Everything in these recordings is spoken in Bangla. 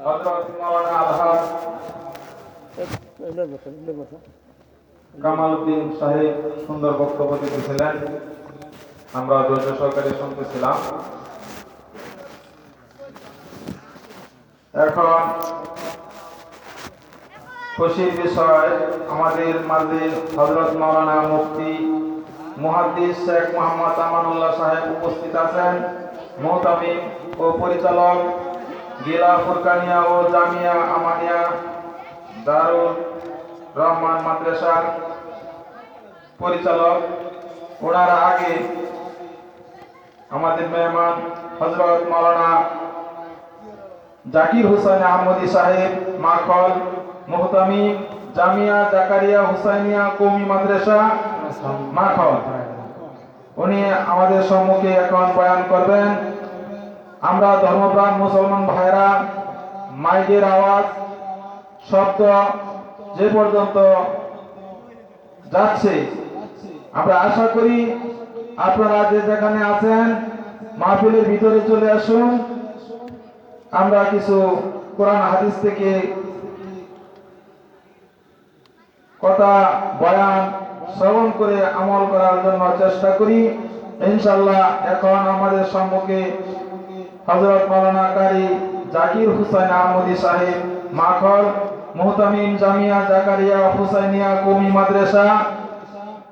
হযরত মাওলানা আলহাজ কামাল উদ্দিন সাহেব সুন্দর বক্তব্য দিয়েছিলেন, আমরা ধৈর্য সহকারে শুনতেছিলাম। এখন খুশির বিষয়, আমাদের মাঝে হযরত মাওলানা মুফতি মুহাদ্দিস শেখ মোহাম্মদ আমানুল্লাহ সাহেব উপস্থিত আছেন। মুহতামিম ও পরিচালক গিলা ফুরকানিয়া ও জামিয়া আমানিয়া দারুল রহমান মাদ্রাসার পরিচালক। ওনারা আগে আমাদের মেহমান হযরত মাওলানা জাকির হোসেন আহমদী সাহেব মাখল, মুহতামিম জামিয়া জাকারিয়া হুসাইনিয়া কওমি মাদ্রাসা মাখল, উনি আমাদের সম্মুখে এখন বয়ান করবেন। আমরা ধর্মপ্রাণ মুসলমান ভাইরা মাইকের আওয়াজ শব্দ যে পর্যন্ত যাচ্ছে, আমরা আশা করি আপনারা যে যেখানে আছেন মাহফিলের ভিতরে চলে আসুন। আমরা কিছু কোরআন হাদিস থেকে কথা বয়ান শ্রবণ করে আমল করার জন্য চেষ্টা করি ইনশাআল্লাহ। এখন আমাদের সম্মুখে হযরত মাওলানা কারি জাকির হোসেন আহমদী সাহেব মাখল, মুহতামিম জামিয়া জাকারিয়া হুসাইনিয়া কওমি মাদ্রাসা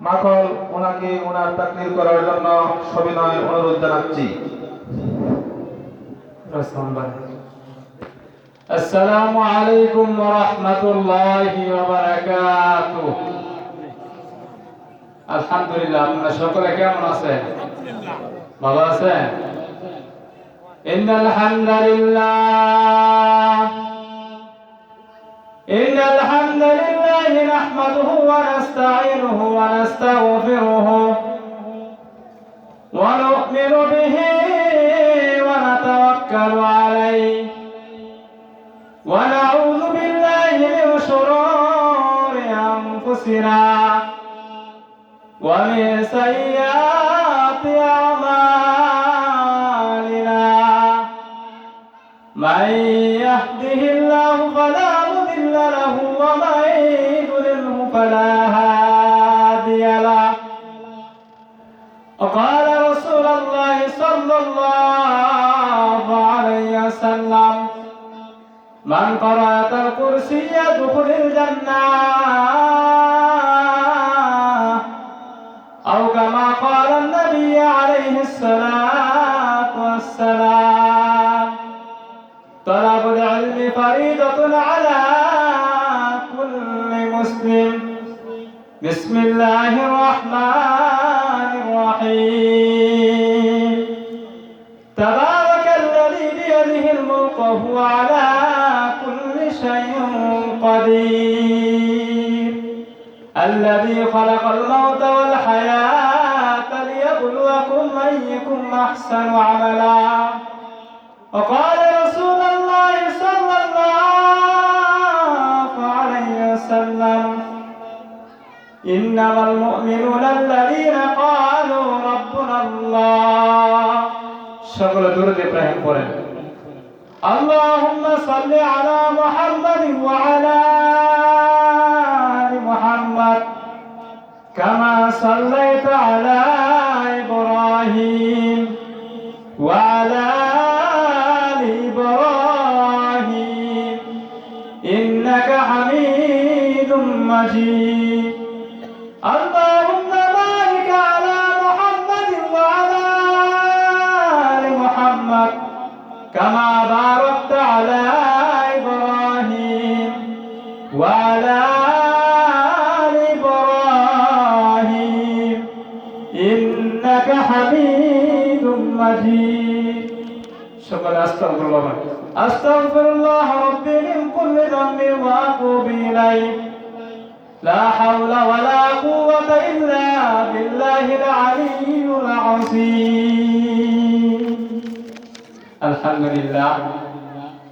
মাখল, ওনাকে ওনার তাকরীর করার জন্য সবিনয় অনুরোধ জানাচ্ছি। আসসালামু আলাইকুম ওয়া রাহমাতুল্লাহি ওয়া বারাকাতুহু। আলহামদুলিল্লাহ, আপনারা সকলে কেমন আছেন? ভালো আছেন? ইন্নাল হামদালিল্লাহ নাহমাদুহু ওয়া নাস্তাঈনুহু ওয়া নাস্তাগফিরুহু ওয়া নু'মিনু বিহি ওয়া নাতাওয়াক্কালু আলাইহি ওয়া নাউযু বিল্লাহি মিন শুরুরি আনফুসিনা ওয়া মিন সাইয়্যাতি আমালিনা। মান ইয়াহদিহিল্লাহু ফালা মুদিল্লা লাহু ওয়া মান يضلله فلا هادي له. وقال رسول الله صلى الله عليه وسلم من قرأ الكرسي يدخل الجنة أو كما قال النبي عليه الصلاة والسلام. طلب العلم فريضة على كل مسلم. بسم الله الرحمن الرحيم. تبارك الذي بيده الملك وهو على كل شيء قدير. الذي خلق الموت والحياة ليبلوكم أيكم أحسن عملا. وقال رسول الله صلى الله عليه وسلم إنما المؤمنون الذين قالوا ربنا الله. সকল দরুদ ইব্রাহিম পড়েন। اللهم صل على محمد وعلى آل محمد كما صليت على إبراهيم وعلى آل إبراهيم إنك حميد مجيد. اللهم بارك على محمد وعلى آل محمد كما باركت على إبراهيم وعلى آل إبراهيم إنك حميد مجيد. شكرا. أستغفر الله ربي من كل ذنب وأتوب إليه. لا حول ولا قوة إلا بالله العلي العظيم. আলহামদুলিল্লাহ।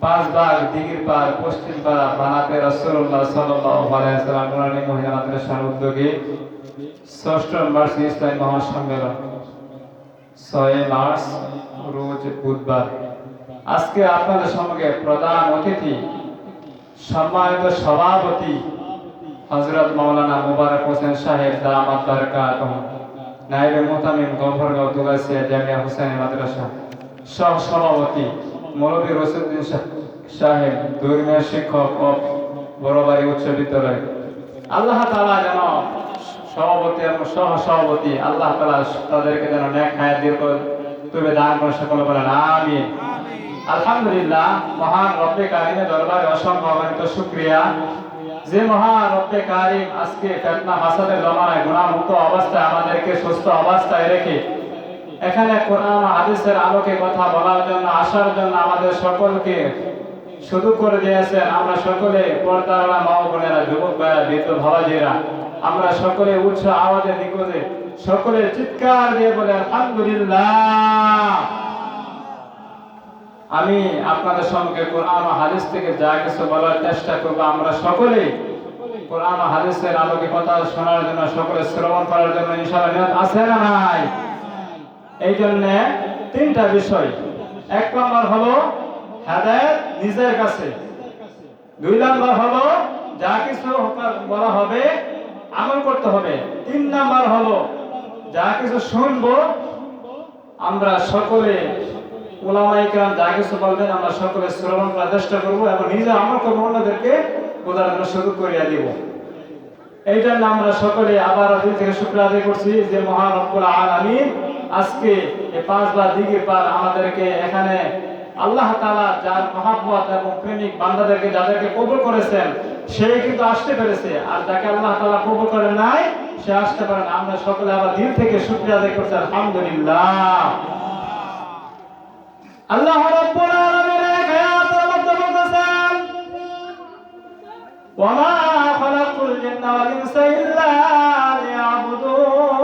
5 বার দিগির পার পশ্চিম পাড়া বানাতে রাসূলুল্লাহ সাল্লাল্লাহু আলাইহি ওয়াসাল্লাম নুরানি মহিলা মাদ্রাসার উদ্যোগে 6ষ্ঠ বার্ষিক ইসলামী মহাসম্মেলন 6 মার্চ রোজ বুধবার আজকে আপনাদের সঙ্গে প্রধান অতিথি সম্মানিত সভাপতি হযরত মাওলানা মুবারক হোসেন সাহেব দামাত বারাকাতুহু, নায়েবে মুহতামিম গফরগাঁও দুলাইশিয়া জামিয়া হুসাইনি মাদ্রাসা, সহ সভাপতি মৌলভী রশিদউদ্দিন সাহেব ধর্মীয় শিক্ষক ও বড়বাড়ি উচ্চ বিদ্যালয়। আল্লাহ তাআলা যেন সভাপতি এবং সহ সভাপতি আল্লাহ তাআলা তাদেরকে যেন নেক হায়াত দীর্ঘ তবে দান করে, সকলে বলেন আমিন। আলহামদুলিল্লাহ, মহান রব্বে কারিমের দরবারে অসংখ্য অগণিত শুকরিয়া, যে মহান রব্বে কারিম আজকে ফিতনা ফাসাদের জমানায় গুনাহমুক্ত অবস্থায় আমাদেরকে সুস্থ অবস্থায় রেখে এখানে কোরআন ও হাদিসের আলোকে কথা বলার জন্য আসার জন্য আমাদের সকলকে সুযোগ করে দিয়েছেন। আমরা সকলে পর্দাওয়ালা মা ও বোনেরা, যুবক ভাইরা, বৃদ্ধ বাবাজিরা, আমরা সকলে উচ্চ আওয়াজে নিকটে সকলে চিৎকার দিয়ে বলে আলহামদুলিল্লাহ। আমি আপনাদের সঙ্গে কোরআন ও হাদিস থেকে যা কিছু বলার চেষ্টা করব, আমরা সকলে কোরআন ও হাদিসের আলোকে কথা শোনার জন্য, সকলে শ্রবণ করার জন্য ইনশাআল্লাহ নিয়ত আছে না নাই? এই জন্য তিনটা বিষয়। এক নম্বর হলো হেদায়েত নিজের কাছে, দুই নম্বর হলো যা কিছু বলা হবে আমল করতে হবে, তিন নম্বর হলো যা কিছু শুনবো আমরা সকলে উলামায়ে কেরাম যা কিছু বলবেন আমরা সকলে শ্রবণ করার চেষ্টা করব এবং নিজে আমল করব, অন্যদেরকে বোঝার জন্য সুযোগ করিয়া দিব। এই জন্য আমরা সকলে আবার দিল থেকে শুকরিয়া আদায় করছি যে মহান রব্বুল আলামিন আজকে এই 5 বার দিগির পার আমাদেরকে এখানে আল্লাহ তাআলা যার মহব্বত এবং প্রেমিক বান্দাদেরকে যাদেরকে কবুল করেছেন সেই কিন্তু আসতে পেরেছে, আর যাকে আল্লাহ তাআলা কবুল করেন নাই সে আসতে পারে না। আমরা সকলে আবার দিল থেকে শুকরিয়া আদায় করছি আলহামদুলিল্লাহ। আল্লাহ রাব্বুল আলামিন এক আয়াতের মধ্যে বলেছেন, ওয়া মা খালাকুল জিন্না ওয়াল ইনসা ইল্লা লিয়াবুদুন।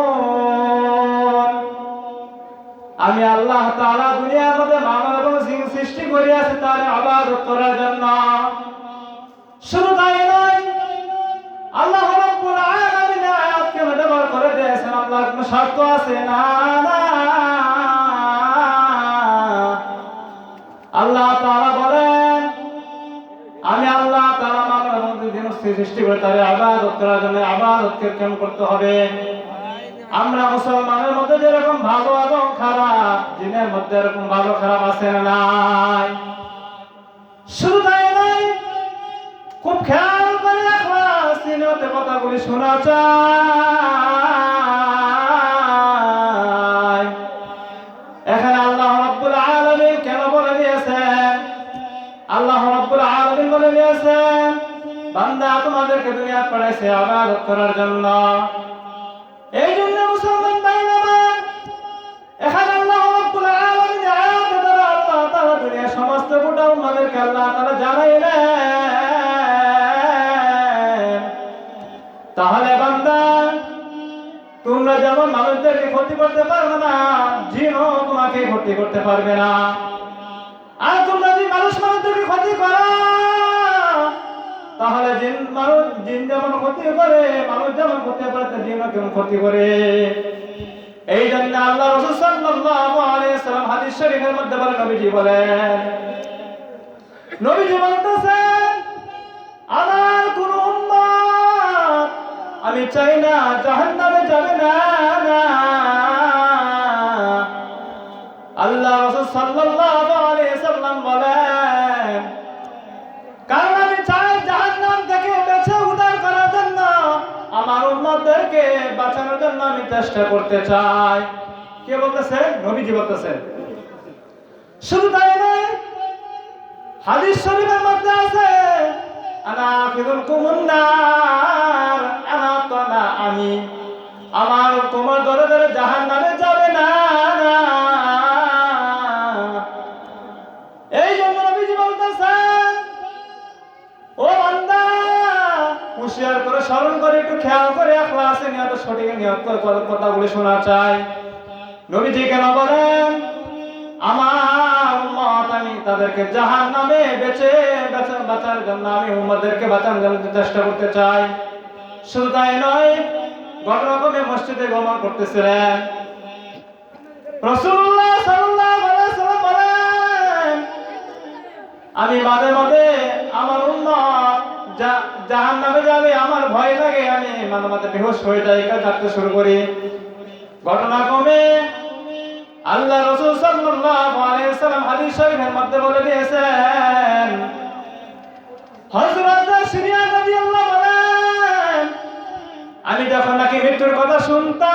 আমি আল্লাহ তাআলা দুনিয়ার মধ্যে মানব এবং জিন সৃষ্টি করিয়াছি তার ইবাদত করার জন্য। শুধু তাই নয়, আল্লাহ রাব্বুল আলামিন আয়াতকে ব্যবহার করে দিয়েছেন আল্লাহর কোনো শর্ত আছে না। আল্লাহ তাআলা বলেন, আমি আল্লাহ তাআলা মানব এবং জিন সৃষ্টি করে তার ইবাদত করার জন্য। ইবাদতকে কেমন করতে হবে? আমরা মুসলমানের মধ্যে যেরকম ভালো এবং খারাপ, জিনের মধ্যে এরকম ভালো খারাপ আছে না নাই? শুধু তাই নয়, খুব খেয়াল করে সিনেমাতে কথাগুলি শোনা চাই। এখানে আল্লাহ রাব্বুল আলামিন কেন বলে দিয়েছেন? আল্লাহ রাব্বুল আলামিন বলে দিয়েছেন, বান্দা তোমাদেরকে দুনিয়া পাঠাইছে ইবাদত করার জন্য। এই জন্য মুসলমান ভাইরা, এখানে আল্লাহ রাব্বুল আলামিন আয়াতে দ্বারা আল্লাহ তাআলা দুনিয়ার সমস্ত গোটা উম্মাদেরকে আল্লাহ তাআলা জানাইলেন, তাহলে বান্দা তোমরা যেমন মানুষদেরকে ক্ষতি করতে পারবে না, জিনও তোমাকে ক্ষতি করতে পারবে না। আর তোমরা যদি মানুষদেরকে ক্ষতি করো তাহলে জিন যেমন ক্ষতি করে, মানুষ যেমন ক্ষতি করে, জিনও কেমন ক্ষতি করে। এই জন্য আল্লাহ রাসূল সাল্লাল্লাহু আলাইহি ওয়াসাল্লাম হাদিস শরীফের মধ্যে বলেন, নবীজি বলতেছেন, আমার কোন উম্মত আমি চাই না জাহান্নামে যাবে না। আল্লাহ রাসূল সাল্লাল্লাহু আলাইহি ওয়াসাল্লাম বলেন, কারণ আমি চাই জাহান্নাম থেকে বেঁচে উদ্ধার করার জন্য, আমার উম্মতদেরকে বাঁচানোর জন্য আমি চেষ্টা করতে চাই। কে বলতেছেন? নবীজি বলতেছেন। শুধু তাই নয়, হাদিস শরীফের মধ্যে আছে, আনা আখিদুকুমুন নার, আমি আমার তোমার ধরে ধরে জাহান্নামে যাবে না। এই জন্য নবীজি বলতেছেন, ও বান্দা হুঁশিয়ার করে স্মরণ করে একটু খেয়াল করে ইখলাসে নিয়ত সঠিক নিয়ত করে কথাগুলি শোনা চাই। নবীজি কেন বলেন, আমার উম্মত আমি তাদেরকে জাহান্নামে বাঁচার জন্য আমি উম্মতদেরকে বাঁচানোর জন্য চেষ্টা করতে চাই। শুধু তাই নয়, ঘটনাক্রমে মসজিদে গমন করতেছিলেন রাসূলুল্লাহ সাল্লাল্লাহু আলাইহি ওয়াসাল্লাম বলেন, আমি মাঝে মাঝে আমার উম্মত জাহান্নামে যাবে, আমার ভয় লাগে, আমি মাঝে মাঝে বেহুশ হয়ে যাই, কাঁদতে শুরু করি। ঘটনা কমে আল্লাহ রাসূল সাল্লাল্লাহু আলাইহি ওয়াসাল্লাম হাদিস শরীফের মধ্যে বলে দিয়েছেন, হযরত সিরিয়া রাদিয়াল্লাহু বলেন, আমি যখন নাকি মৃত্যুর কথা শুনতাম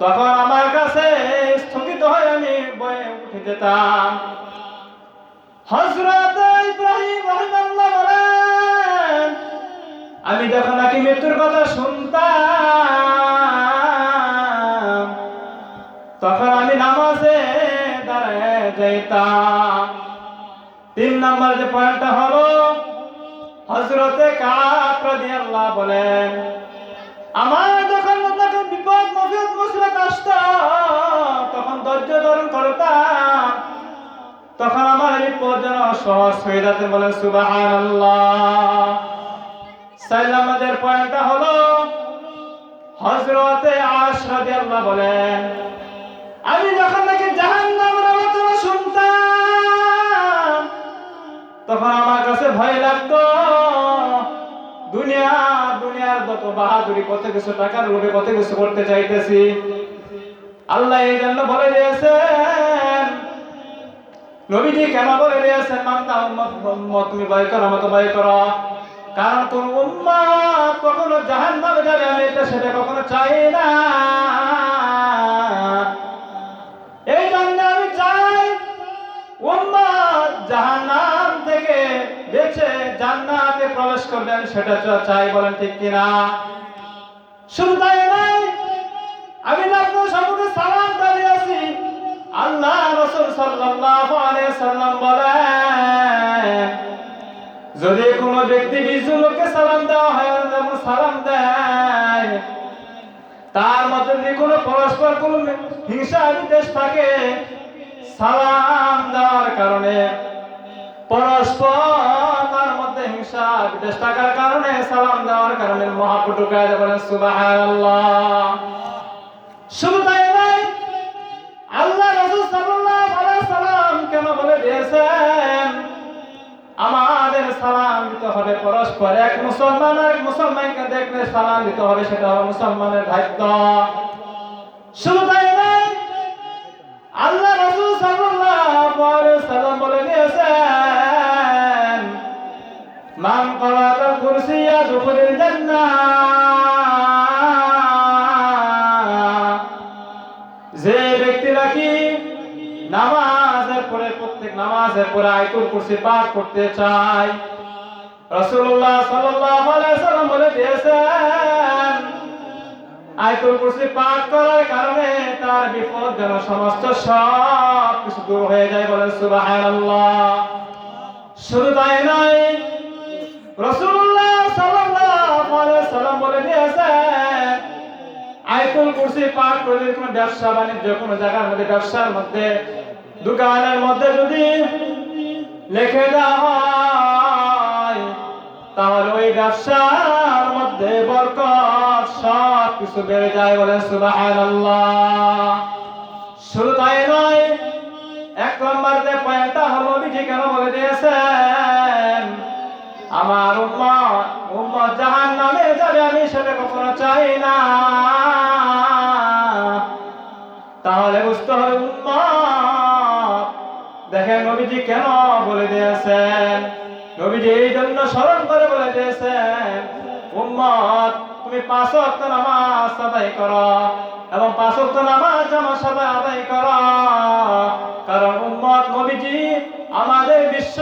তখন আমার কাছে স্থগিত হয়ে আমি বয়ে উঠে যেতাম। হযরত ইব্রাহিম রাহিমাহুল্লাহ বলেন, আমি যখন নাকি মৃত্যুর কথা শুনতাম তখন আমি নামাজে দাঁড়ায় যাইতাম। 3 নম্বর যে পয়েন্টটা হলো, হযরতে কাব রাদিয়াল্লাহু বলেন, আমার যখন বিপদ মুসিবত আসতো তখন ধৈর্য ধারণ করতাম, তখন আমার বিপদ যেন সহজ হয়ে যেত। বলেন সুবহানাল্লাহ। 4 নম্বরের পয়েন্টটা হলো, হযরতে আয়েশা রাদিয়াল্লাহু বলেন, আমি যখন নাকি জাহান্নামের আলোচনা শুনতাম তখন আমার কাছে ভয় লাগতো। দুনিয়ার যত বাহাদুরি, কত কিছু টাকার লোভে কত কিছু করতে চাইতেছি। আল্লাহ এই জন্য বলে দিয়েছেন, নবীজি কেন বলে দিয়েছেন, মানতা উম্মত তুমি ভয় করো, মত ভয় করো, কারণ কোন উম্মত কখনো জাহান্নামে যাবে আমি এটা সেটা কখনো চাই না। এই জন্য আমি চাই উম্মত জাহান্নাম থেকে বেঁচে জান্নাতে প্রবেশ করবে, আমি সেটা চাই। বলেন ঠিক কিনা? শুধু তাই নয়, আমি আপনার সম্মুখে সালাম দাঁড়িয়েছি। আল্লাহ রাসূল সাল্লাল্লাহু আলাইহি সাল্লাম বলেন, যদি কোনো ব্যক্তি 20 লোককে সালাম দেওয়া হয়, যেমন সালাম দেয়, তার মধ্যে যদি কোনো পরস্পর কোনো হিংসা বিদ্বেষ থাকে, সালাম দেওয়ার কারণে পরস্পর তার মধ্যে হিংসা বিদ্বেষ থাকার কারণে, সালাম দেওয়ার কারণে মহাপুর ঢুকায় যায়। বলেন সুবহানাল্লাহ। শুধু তাই নয়, আল্লাহ রাসূল সাল্লাল্লাহু আলাইহি সাল্লাম কেন বলে দিয়েছেন, আমাদের সালাম দিতে হবে পরস্পর। এক মুসলমান আর এক মুসলমানকে দেখলে সালাম দিতে হবে, সেটা হলো মুসলমানের দায়িত্ব। শুধু তাই নয়, আল্লাহ রাসূল সাল্লাল্লাহু আলাইহি সাল্লাম বলে দিয়েছেন, মান ক্বারাআল কুরসিয়্যা দুখুলিল জান্নাহ, যে ব্যক্তি নাকি নামাজের পরে, প্রত্যেক নামাজের পরে আয়াতুল কুরসি পাঠ করতে চায়, রাসূলুল্লাহ সাল্লাল্লাহু আলাইহি সাল্লাম বলে দিয়েছেন, আয়াতুল কুরসি পাঠ করার কারণে তার বিপদ যেন সমস্ত সব কিছু দূর হয়ে যায়। বলেন সুবহানাল্লাহ। শুধু তাই নয়, রাসূলুল্লাহ সাল্লাল্লাহু আলাইহি সাল্লাম বলে দিয়েছেন, আয়াতুল কুরসি পাঠ করলে কোনো ব্যবসা বাণিজ্য, কোনো জায়গার মধ্যে, ব্যবসার মধ্যে, দোকানের মধ্যে যদি লিখে দেওয়া হয়, তাহলে ওই ব্যবসার মধ্যে বরকত সব কিছু বেড়ে যায়। বলেন সুবহানাল্লাহ। শুধু তাই নয়, 1 নম্বর যে পয়েন্টটা হলো, নবীজি কেন বলে দিয়েছেন, আমার উম্মত জাহান্নামে যাবে, আমি সেটা কখনো চাই না। তাহলে বুঝতে হবে উম্মত, দেখেন নবীজি কেন বলে দিয়েছেন। নবীজি এই জন্য স্মরণ করে বলে দিয়েছেন, উম্মত তুমি 5 ওয়াক্ত নামাজ আদায় করো এবং 5 ওয়াক্ত নামাজ জামাত সাথে আদায় করো, কারণ উম্মত নবীজি আমাদের বিশ্ব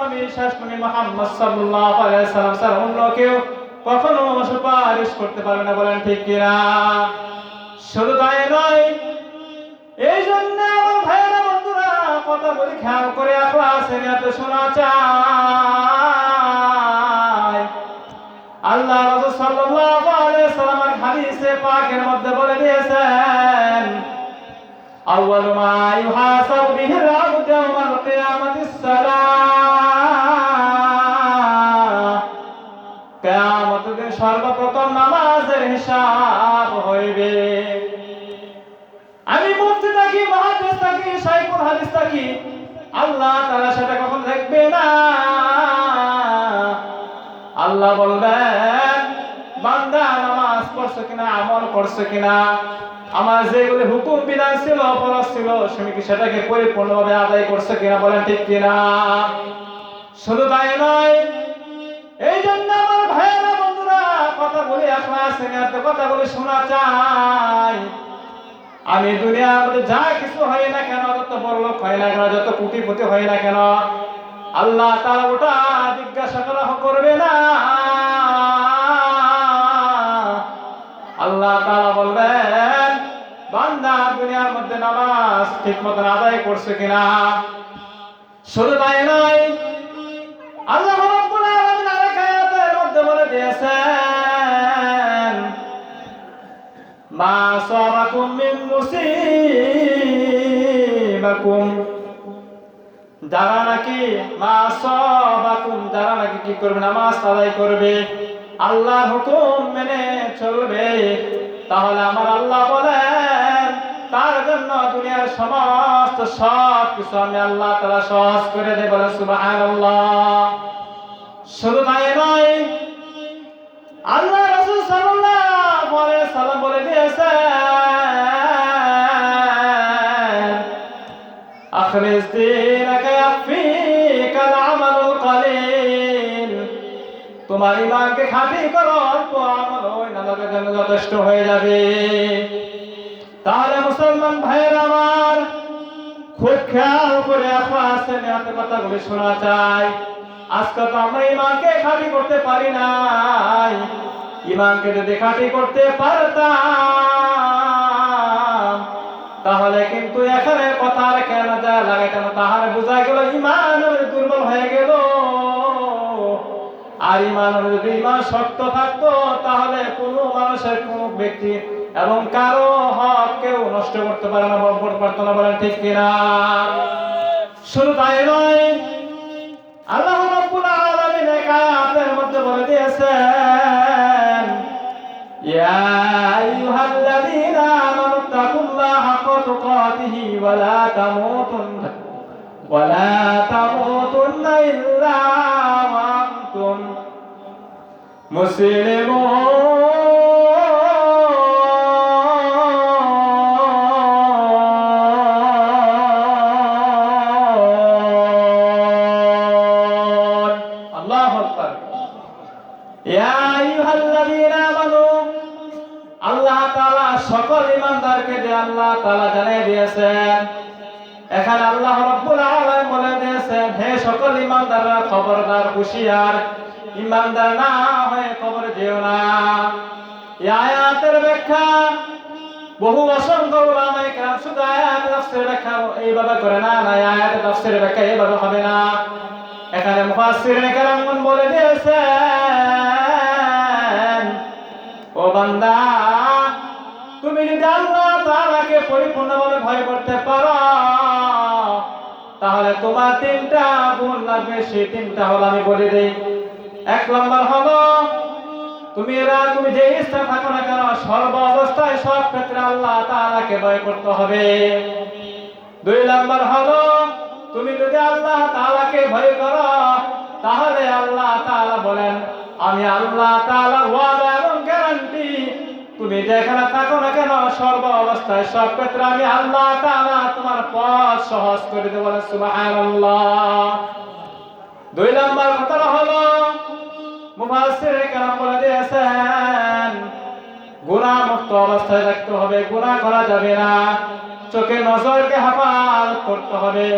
নবী, শেষ নবী মুহাম্মদ সাল্লাল্লাহু আলাইহি ওয়াসাল্লাম স্যার অন্য কেউ কখনো সুপারিশ করতে পারবে না। বলেন ঠিক কিনা? শুধু তাই নয়, এই জন্য আমার ভাইয়েরা, বন্ধুরা, কথা বলি খেয়াল করে ইখলাসে নিয়তে শোনা চাই। আল্লাহ রাসূল সাল্লাল্লাহু আলাইহি সাল্লামের হাদিসে পাকের মধ্যে বলে দিয়েছেন, আউয়ালু মা ইউহাসাবু বিহিল আবদু ইয়াওমাল কিয়ামাতিস সালাহ, কিয়ামতের দিন সর্বপ্রথম নামাজের হিসাব হইবে। আমি মুফতি থাকি, মুহাদ্দিস থাকি, শাইখুল হাদিস থাকি, আল্লাহ তাআলা সেটা কখন দেখবে না। আল্লাহ বলবেন বান্দা নামাজ পড়ছো কিনা, আমল করছো কিনা, আমার যেগুলি হুকুম বিধান ছিল, ফরজ ছিল, তুমি কি সেটাকে পরিপূর্ণভাবে আদায় করছো কিনা, বলেন ঠিক কিনা। শুধু তাই নয়, এই জন্য আমার ভাইয়েরা বন্ধুরা কথা বলি, এখলাস নিয়ে কথা বলি শোনা চাই। আমি দুনিয়ার মধ্যে যা কিছু হয় না কেন, যত বড় লোক হয় না কেন, যত কোটিপতি হয় না কেন, আল্লাহ তাআলা ওটা জিজ্ঞাসা করা করবে না। আল্লাহ তাআলা বলবেন বান্দা দুনিয়ার মধ্যে নামাজ ঠিক মতন আদায় করছে কিনা। শুধু তাই নয়, আল্লাহ রাব্বুল আলামিন আরেক আয়াতের মধ্যে বলে দিয়েছেন মা সাবাকুম মিন মুসিবাকুম, যারা নাকি মা সাবাকুম, যারা নাকি কি করবে, নামাজ আদায় করবে, আল্লাহর হুকুম মেনে চলবে, তাহলে আমার আল্লাহ বলেন তার জন্য দুনিয়ার সমস্ত সব কিছু আমি আল্লাহ তাআলা সহজ করে দেব। বলেন সুবহানাল্লাহ। শুধু তাই নয়, আল্লাহ রাসূল সাল্লাল্লাহু আলাইহি ওয়াসাল্লাম বলে দিয়েছেন আখরিজ দীনাকা ইয়াকফিকাল আমালুল কলিল, তোমার ঈমানকে খাঁটি করো, অল্প আমল ওই নামাজের জন্য যথেষ্ট হয়ে যাবে। তাহলে মুসলমান ভাইয়ের আমার, খুব খেয়াল করে আখলাসে নিয়তের কথাগুলি শোনা চাই। আজকে তো আমরা ঈমানকে খাঁটি করতে পারি নাই। ঈমানকে যদি খাঁটি করতে পারতাম তাহলে কিন্তু এখানে কথার কেন যা লাগে কেন, তাহলে বোঝা গেল ঈমান দুর্বল হয়ে গেল। আর যদি ঈমান শক্ত থাকতো তাহলে কোনো মানুষের, কোনো ব্যক্তি এবং কারো হক কেউ নষ্ট করতে পারে না, বরবাদ করতে না, বলেন ঠিক কিনা। শুধু তাই নয়, আল্লাহ রাব্বুল আলামিন এক আয়াতের মধ্যে বলে দিয়েছেন ইয়া আইয়ুহাল্লাযীনা আমানু তাকুল্লাহা হাক্কা তুকাতিহি ওয়া লা তামুতুন্না ইল্লা ওয়া আনতুম মুসলিমুন। আল্লাহ তাআলা সকল ঈমানদারকে আল্লাহ তাআলা জানিয়ে দিয়েছেন, এখানে আল্লাহ রাব্বুল আলামিন বলে দিয়েছেন হে সকল ঈমানদাররা খবরদার, হুঁশিয়ার, ঈমানদার না হয়ে কবরে যেও না। এই আয়াতের ব্যাখ্যা বহু অসংখ্য উলামায়ে কেরাম শুধু আয়াতের তাফসীর ব্যাখ্যা এইভাবে করে না, না আয়াতের তাফসীরের ব্যাখ্যা এইভাবে হবে না। এখানে মুফাসসিরিনে কেরামগণ বলে দিয়েছেন ও বান্দা, তুমি যদি আল্লাহ তাআলাকে পরিপূর্ণভাবে ভয় করতে পারো তাহলে তোমার তিনটা গুণ লাগবে। সেই তিনটা হলো আমি বলে দেই। এক নম্বর হলো তুমি যে স্থানে থাকো না কেন সর্ব অবস্থায় সব ক্ষেত্রে আল্লাহ তাআলাকে ভয় করতে হবে। দুই নম্বর হলো তুমি যদি আল্লাহ তাআলাকে ভয় করো তাহলে আল্লাহ তাআলা বলেন আমি আল্লাহ তাআলার ওয়াদা এবং গ্যারান্টি, তুমি যেখানে থাকো না কেন সর্ব অবস্থায় সব ক্ষেত্রে আমি আল্লাহ তাআলা তোমার পথ সহজ করে দেব। বলেন সুবহানাল্লাহ। দুই নম্বর কথা হলো মুফাসসিরে কেরাম বলে দিয়েছেন গুনাহ মুক্ত অবস্থায় থাকতে হবে, গুনাহ করা যাবে না, চোখে নজরকে হেফাজত করতে হবে।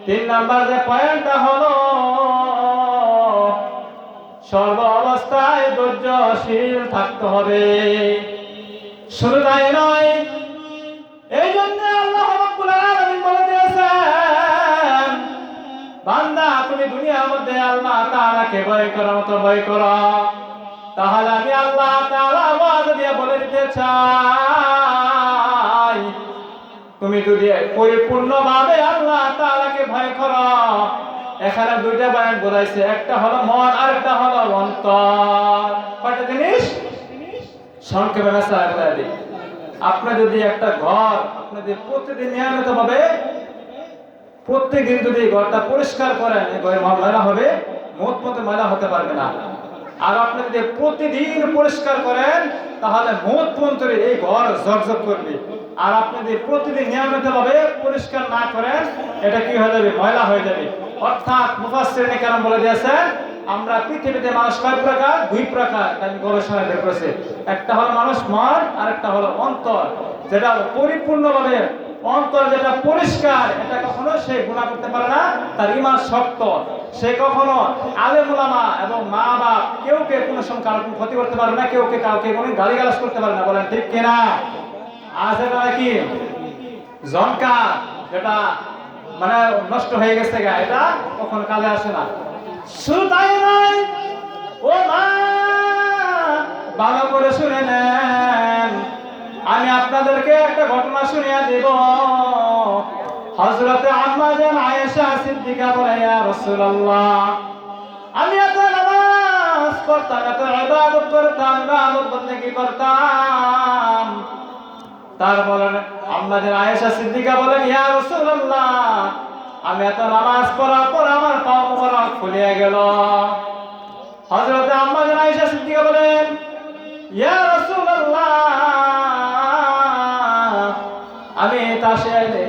তিন নম্বর যে পয়েন্টটা হলো সর্ব অবস্থায় ধৈর্যশীল থাকতে হবে। শুধু তাই নয়, এই জন্য আল্লাহ রাব্বুল আলামিন বলে দিয়েছেন বান্দা তুমি দুনিয়ার মধ্যে আল্লাহ তাআলাকে ভয় করার মতো ভয় করো, তাহলে আমি আল্লাহ তাআলা ওয়াদা দিয়ে বলে দিতে চাই তুমি যদি পরিপূর্ণভাবে আল্লাহ তাআলাকে ভয় করো। এখানে দুইটা পয়েন্ট বোঝাইছে, একটা হলো মন আর একটা হলো অন্তর। কয়টা জিনিস সংক্ষেপে মেসেজ বলে দিই। আপনি যদি একটা ঘর আপনি যদি প্রতিদিন নিয়মিতভাবে প্রত্যেকদিন যদি এই ঘরটা পরিষ্কার করেন, এই ঘরে ময়লা হবে, মত মতো ময়লা হতে পারবে না। আর আপনি যদি প্রতিদিন পরিষ্কার করেন তাহলে মত পন্তরে এই ঘর ঝকঝক করবে। আর আপনি যদি প্রতিদিন নিয়মিতভাবে পরিষ্কার না করেন, এটা কি হয়ে যাবে? ময়লা হয়ে যাবে। অর্থাৎ মুফাসসিরিনে কেরাম বলে দিয়েছেন, আমরা পৃথিবীতে মানুষ কয় প্রকার? দুই প্রকার। আমি গবেষণায় বের করেছি। একটা হলো মানুষ মন, আর একটা হলো অন্তর। যেটা পরিপূর্ণভাবে অন্তর যেটা পরিষ্কার, এটা কখনো সে গুনাহ করতে পারে না, তার ঈমান শক্ত। সে কখনো আলেম ওলামা এবং মা বাপ কেউকে কোনো সময় কারো ক্ষতি করতে পারে না, কেউকে কাউকে কোনো গালিগালাজ করতে পারে না। বলেন ঠিক কিনা? আজ এটা নাকি জনকা যেটা মানে নষ্ট হয়ে গেছে গা, এটা কখনো কাজে আসে না। শুধু তাই নয়, ও মা, ভালো করে শুনে নেন, আমি আপনাদেরকে একটা ঘটনা শুনিয়ে দেব। হযরতে আম্মা জান আয়েশা সিদ্দিকা বলে, ইয়া রাসূলুল্লাহ, আমি এত নামাজ পড়তাম, এত ইবাদত করতাম, ইবাদত বন্দেগী করতাম। তার বলেন আম্মা জান আয়েশা সিদ্দিকা বলেন, ইয়া রাসূলুল্লাহ, আমি এত নামাজ পড়ার পর আমার পা মোবারক ফুলিয়ে গেল। হযরতে আম্মা জান আয়েশা সিদ্দিকা বলেন, ইয়া রাসূলুল্লাহ, আমি তাশাইলে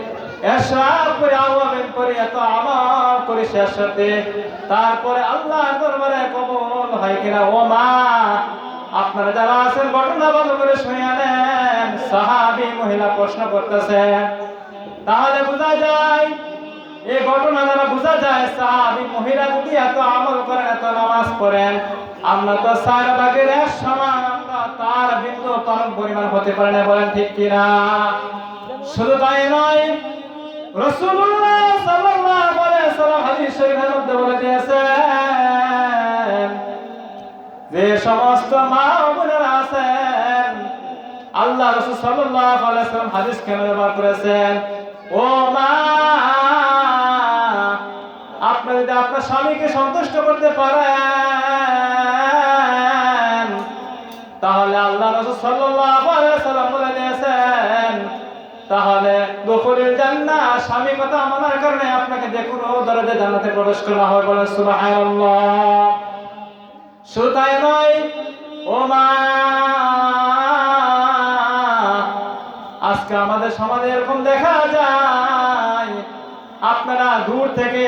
এশরাক করে আওয়ামিন করে এত আমল করে শেষ সাথে তারপরে আল্লাহর দরবারে কবুল হয় কিনা? ও মা, আপনারা যারা আছেন ঘটনা ভালো করে শুনে নেন। সাহাবী মহিলা প্রশ্ন করতেছেন। তাহলে বোঝা যায়, এই ঘটনা দ্বারা বোঝা যায় সাহাবী মহিলা যদি এত আমল করেন, এত নামাজ পড়েন, আমরা তো 4 ভাগের 1 সমান, আমরা তার বিন্দু পরিমাণ হতে পারে না। বলেন ঠিক কিনা? শুধু তাই নয়, রাসূলুল্লাহ সাল্লাল্লাহু আলাইহি ওয়াসাল্লাম হাদিস শরীফের মধ্যে বলে দিয়েছেন, যে সমস্ত মা ও বোনেরা আছেন, আল্লাহ রাসূল সাল্লাল্লাহু আলাইহি ওয়াসাল্লাম হাদিস কেন ব্যবহার করেছেন? ও মা, আপনি যদি আপনার স্বামীকে সন্তুষ্ট করতে পারেন, তাহলে আল্লাহ রাসূল সাল্লাল্লাহু আলাইহি ওয়াসাল্লাম বলে দিয়েছেন, তাহলে দুখুলুল জান্নাহ, স্বামী কথা মানার কারণে আপনাকে যে কোনো দরজায় জান্নাতে প্রবেশ করা হবে। বলেন সুবহানাল্লাহ। শুধু তাই নয়, ও মা, আজকে আমাদের সমাজে এরকম দেখা যায়, আপনারা দূর থেকে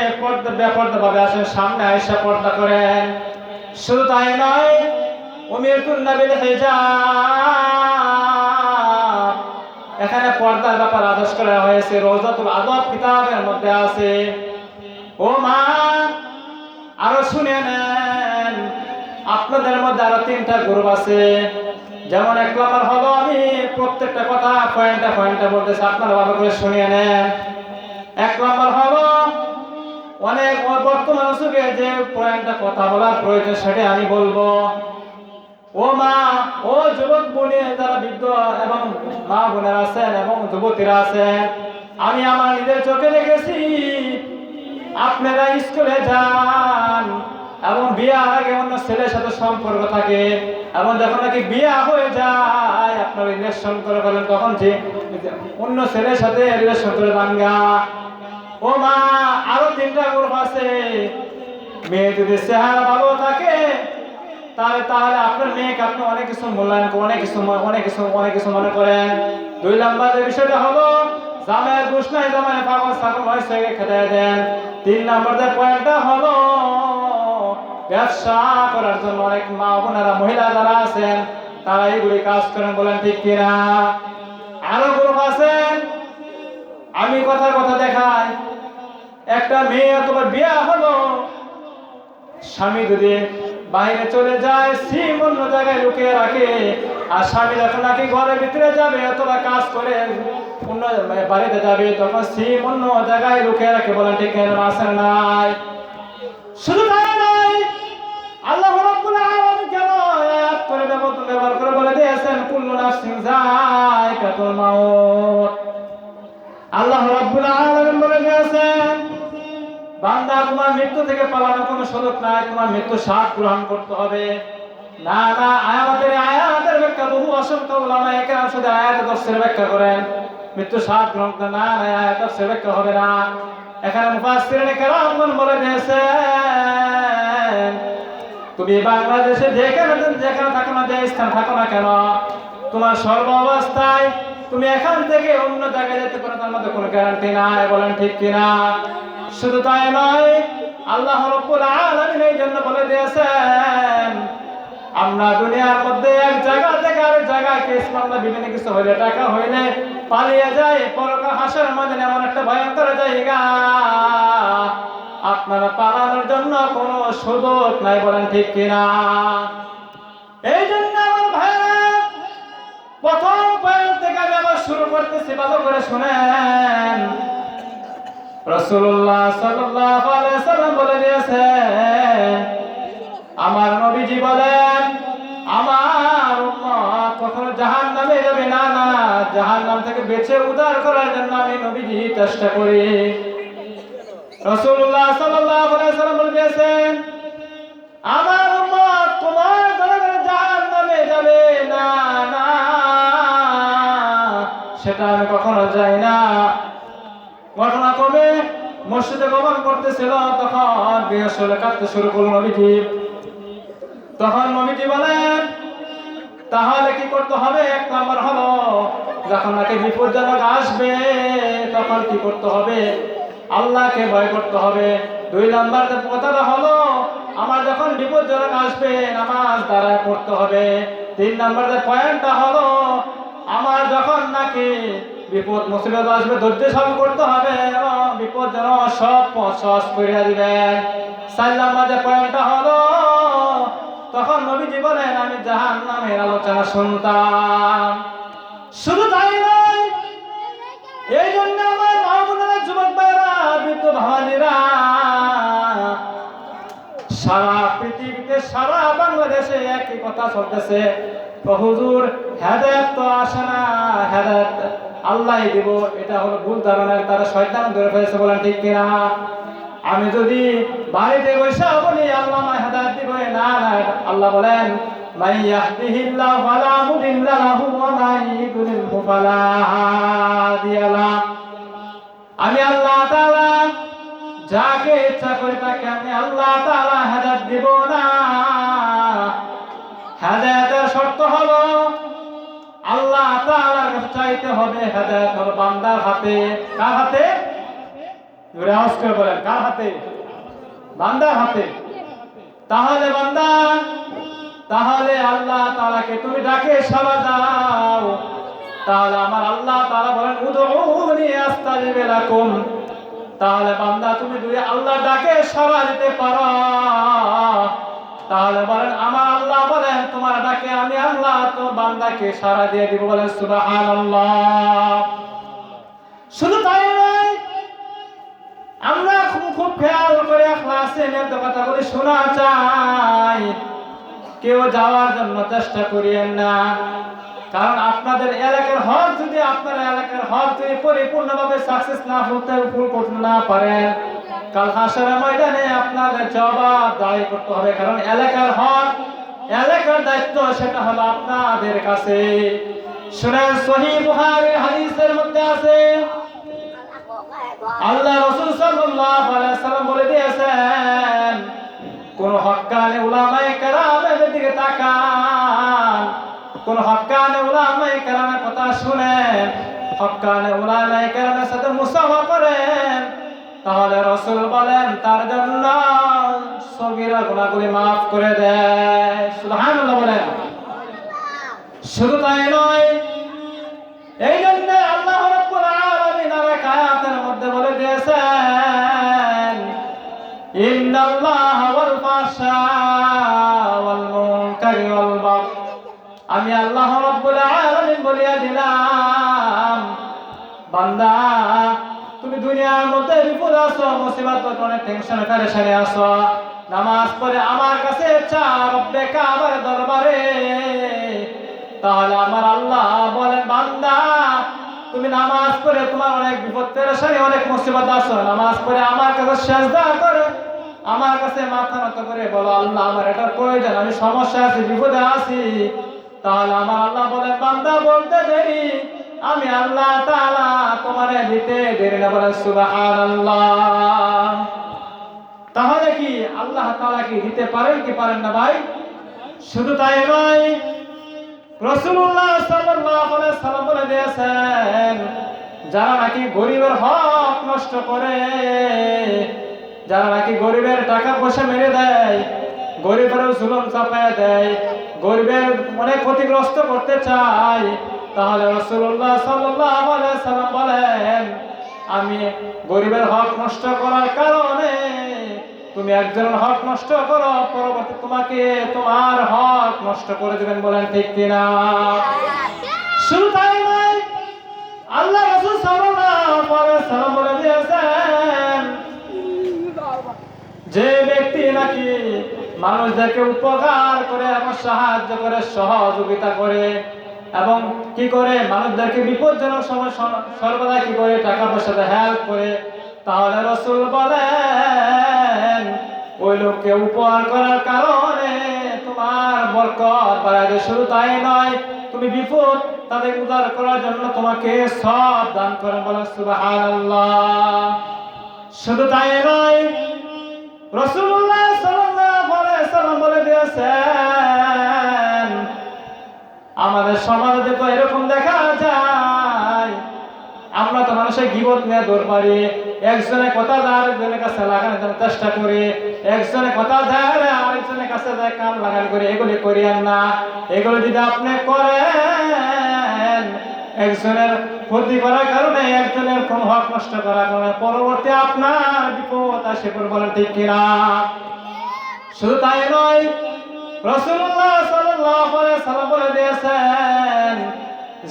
বেপরদা ভাবে আসেন, সামনে আয়েশা পর্দা করেন। শুধু তাই নয়, উমিরতুন বিল হিজাব, এখানে পর্দার ব্যাপার আদেশ করা হয়েছে, রওজাতুল আদব কিতাবের মধ্যে আছে। ও মা, আরো শুনে নেন, আপনাদের মধ্যে আরো 3টা গ্রুপ আছে। যেমন 1 নম্বর হলো, আমি প্রত্যেকটা কথা পয়েন্টে বলতেছি, আপনারা ভালো করে শুনিয়ে নেন। 1 নম্বর হলো, অনেক বর্তমান যুগে যে পয়েন্টটা কথা বলার প্রয়োজন সেটা আমি বলবো। ও মা, ও যুবক বোনে, যারা বৃদ্ধ এবং মা বোনেরা আছেন এবং যুবতীরা আছেন, আমি আমার নিজের চোখে দেখেছি, আপনারা স্কুলে যান এবং বিয়ের আগে অন্য ছেলের সাথে সম্পর্ক থাকে, এবং যখন নাকি বিয়ে হয়ে যায় আপনার রিলেশন করে ফেলেন, তখন যে অন্য ছেলের সাথে রিলেশন করে ভাঙ্গা। ও মা, আরো 3টা গ্রুপ আছে। মেয়ে যদি চেহারা ভালো থাকে, তাহলে আপনার মেয়েকে আপনি অনেক কিছু মূল্যায়ন করেন, অনেক কিছু মনে করেন। 2 নম্বরের বিষয়টা হলো, জামাইয়ের দোষ নাই, জামাইয়ের পাগল ছাগল হয়, সেকে খেতে দেন। 3 নম্বরের পয়েন্টটা হলো, ব্যবসা করার জন্য অনেক মা বোনেরা, মহিলা যারা আছেন, তারা এইগুলি কাজ করেন। বলেন ঠিক কিনা? আরো গ্রুপ আছেন, আমি কথা দেখাই, একটা মেয়ে অথবা বিয়ে হলো, স্বামী যদি বাইরে চলে যায়, সিম অন্য জায়গায় লুকিয়ে রাখে, আর স্বামী যখন নাকি ঘরের ভিতরে যাবে অথবা কাজ করে অন্য বাড়িতে যাবে, তখন সিম অন্য জায়গায় লুকিয়ে রাখে। বলেন ঠিক কেন? আসেন নাই? শুধু তাই নয়, আল্লাহ রাব্বুল আলামিন কেন আয়াত করে ব্যবহার করে বলে দিয়েছেন, কুল্লু নাফসিন যায়কাতুল মাউত। আল্লাহ রাব্বুল আলামিন বলে দিয়েছেন, বান্দা, তোমার মৃত্যু থেকে পালানোর কোনো সুযোগ নাই, তোমার মৃত্যু স্বাদ গ্রহণ করতে হবে। না, আয়াতের ব্যাখ্যা বহু অসংখ্য উলামায়ে কেরাম শুধু আয়াতের তাফসীর ব্যাখ্যা করেন। মৃত্যু স্বাদ গ্রহণ করতে না তাফসীর ব্যাখ্যা হবে না। এখানে মুফাসসিরিনে কেরামগণ বলে দিয়েছেন তুমি বাংলাদেশে যেখানে থাকো না, যে স্থান থাকো না কেন, তোমার সর্ব অবস্থায় তুমি এখান থেকে অন্য জায়গায় যেতে পারো, তার মধ্যে কোনো গ্যারান্টি নাই। বলেন ঠিক কিনা? শুধু তাই নয়, আল্লাহ রাব্বুল আলামিন এই জন্য বলে দিয়েছেন আমরা দুনিয়ার মধ্যে এক জায়গা থেকে আরেক জায়গায় কেস মামলা বিভিন্ন কিছু হইলে, টাকা হইলে পালিয়ে যায়, পরকাল হাসরের ময়দানে এমন একটা ভয়ঙ্কর জায়গা আপনারা পালানোর জন্য কোনো সুযোগ নাই। বলেন ঠিক কিনা? এই জন্য আমার ভাইরা প্রথম পয়েন্ট থেকে আমি আবার শুরু করতেছি, ভালো করে শুনেন। রাসূলুল্লাহ সাল্লাল্লাহু আলাইহি সাল্লাম বলে দিয়েছেন, আমার নবীজি বলেন আমার উম্মত কখনো জাহান্নামে যাবে না, না জাহান্নাম থেকে বেঁচে উদ্ধার করার জন্য আমি নবীজি চেষ্টা করি। রাসূলুল্লাহ সাল্লাল্লাহু আলাইহি সাল্লাম বলে দিয়েছেন আমার উম্মত তোমার দরবারে জাহান্নামে যাবে না, না সেটা আমি কখনো যাই না। ঘটনা কবে মসজিদে গমন করতেছিল, তখন বেহসলে কাঁদতে শুরু করল নবীজি। তখন নবীজি বলেন তাহলে কি করতে হবে? এক নাম্বার হলো যখন নাকি বিপজ্জনক আসবে তখন কি করতে হবে? আল্লাহকে ভয় করতে হবে। দুই নাম্বার কথাটা হলো আমার যখন বিপজ্জনক আসবে নামাজ দাঁড়ায় পড়তে হবে। তিন নাম্বার পয়েন্টটা হলো আমার যখন নাকি বিপদ মুসিবত আসবে ধৈর্যশীল করতে হবে এবং বিপদ যেন সব সহজ করে দিবেন। চার নাম্বার পয়েন্টটা হলো তখন নবীজি বলেন আমি জাহান্নামের আলোচনা শুনতাম। শুধু তাই নয়, এই জন্য আমার মা বোনেরা, যুবক ভাইরা, বৃদ্ধ ভাবানীরা সারা পৃথিবীতে, সারা বাংলাদেশে একই কথা চলতেছে, হুজুর হেদায়েত তো আসে না, হেদায়েত আল্লাহই দিব, এটা হলো ভুল ধারণা, তারা শয়তান ধরে ফেলেছে। বলেন ঠিক কিনা? আমি যদি বাড়িতে বসে বলি আল্লাহ আমায় হেদায়েত দিবে, না না, আল্লাহ বলেন মান ইয়াহদিহিল্লাহু ফালা মুদিল্লা লাহু ওয়া মান ইউদ্লিলহু ফালা হাদিয়া লাহু। আমি আল্লাহ তাআলা যাকে ইচ্ছা করি তাকে আমি আল্লাহ তাআলা হেদায়েত দিব না। হেদায়েতের শর্ত হলো আল্লাহ তাআলার কাছে চাইতে হবে। হেদায়েত হলো বান্দার হাতে। কার হাতে? জোরে আওয়াজ করে বলেন, কার হাতে? বান্দার হাতে। তাহলে বান্দা, তাহলে আল্লাহ তাআলাকে তুমি ডাকে সাড়া দাও, তাহলে আমার আল্লাহ তাআলা বলেন উদউনি আস্তাজিব লাকুম। তাহলে বান্দা তুমি যদি আল্লাহ ডাকে সাড়া দিতে পারো, তাহলে বলেন আমার আল্লাহ বলেন তোমার ডাকে আমি আল্লাহ তো বান্দাকে সাড়া দিয়ে দিব। বলেন সুবহানাল্লাহ। শুধু তাই নয়, আমরা খুব খেয়াল করে ক্লাসে কথাগুলি শোনা চাই, কেউ যাওয়ার জন্য চেষ্টা করিয়েন না। কারণ আপনাদের এলাকার হক যদি, আপনার এলাকার হক যদি পরিপূর্ণভাবে সাকসেস না ফুল করতে না পারেন, কাল হাসরের ময়দানে আপনাদের জবাব দাঁড়ি করতে হবে। কারণ এলাকার হক, এলাকার দায়িত্ব সেটা হলো আপনাদের কাছে। শুনেন, সহিহ বুখারীর হাদিসের মধ্যে আছে আল্লাহ রাসূল সাল্লাল্লাহু আলাইহি সাল্লাম বলে দিয়েছেন কোন হক্কানে উলামায়ে কেরামের দিকে তাকান, কোন হক্কানে উলামায়ে কেরামের কথা শুনেন, হক্কানে উলামায়ে কেরামের সাথে মুসাফা করেন, তাহলে রাসূল বলেন তার জন্য সগীরা গুনাহগুলি maaf করে দেয়। সুবহানাল্লাহ বলেন। শুধু তাই নয়, এই জন্য আল্লাহ রাব্বুল আলামিন আয়াতের মধ্যে বলে দিয়েছেন ইন্নাল্লাহা ওয়াল ফাহশা ওয়াল মুনকারি ওয়াল বাগয়। আমি আল্লাহ রাব্বুল আলামিন বলিয়া দিলাম বান্দা তুমি দুনিয়ার মধ্যে বিপদ আছো, মুসিবত, অনেক টেনশন পেরেশানি আছো, নামাজ পড়ে আমার কাছে চা রব্বে কাবার দরবারে, তাহলে আমার আল্লাহ বলেন বান্দা তুমি নামাজ পড়ে তোমার অনেক বিপদ পেরেশানি, অনেক মুসিবত আছো, নামাজ পড়ে আমার কাছে সিজদা করে আমার কাছে মাথা নত করে বলো আল্লাহ আমার এটার প্রয়োজন, আমি সমস্যা আছি, বিপদে আছি, তাহলে আমার আল্লাহ বলেন বান্দা বলতে দেরি আমি আল্লাহ তাআলা তোমারে দিতে দেরি না বলেন সুবহানাল্লাহ। তাহলে কি আল্লাহ তাআলা কি দিতে পারেন কি পারেন না ভাই? শুধু তাই নয়, রাসূলুল্লাহ সাল্লাল্লাহু আলাইহি সাল্লাম বলে দিয়েছেন, যারা নাকি গরিবের হক নষ্ট করে, যারা নাকি গরিবের টাকা পয়সা মেরে দেয়, গরিবের জুলুম চাপায় দেয়, গরিবের অনেক ক্ষতিগ্রস্ত করতে চায়, তাহলে রাসূলুল্লাহ সাল্লাল্লাহু আলাইহি সাল্লাম বলেন, আমি গরিবের হক নষ্ট করার কারণে তুমি একজনের হক নষ্ট করো, পরবর্তী তোমাকে তোমার হক নষ্ট করে দিবেন, বলেন ঠিক কিনা? শুধু তাই নয়, আল্লাহ রাসূল সাল্লাল্লাহু আলাইহি সাল্লাম বলে দিয়েছেন, যে ব্যক্তি নাকি মানুষদেরকে উপকার করে এবং সাহায্য করে, সহযোগিতা করে এবং কি করে মানুষদেরকে বিপজ্জনক সময় সর্বদা কি করে টাকা পয়সাতে হেল্প করে, তাহলে রাসূল বলেন ওই লোককে উপকার করার কারণে তোমার বরকত বাড়ায় দেয়। শুধু তাই নয়, তুমি বিপদ তাদের উদ্ধার করার জন্য তোমাকে সব দান করেন, বলেন সুবহানাল্লাহ। শুধু তাই নয়, রাসূলুল্লাহ সাল্লাল্লাহু আলাইহি সাল্লাম বলে দিয়েছেন, আমাদের সমাজে তো এরকম দেখা যায়, আমরা তো মানুষের গীবত নিয়ে দৌড় পারি, একজনের কথা আরেকজনের কাছে লাগানোর জন্য চেষ্টা করি, একজনের কথা আরেকজনের কাছে কান লাগান করি, এগুলি করিয়েন না। এগুলো যদি আপনি করেন, একজনের ক্ষতি করার কারণে, একজনের কোন হক নষ্ট করার কারণে পরবর্তী আপনার বিপদ আসে পড়বে, বলেন ঠিক কিনা? শুধু তাই নয়, রাসূলুল্লাহ সাল্লাল্লাহু আলাইহি সাল্লাম বলে দিয়েছেন,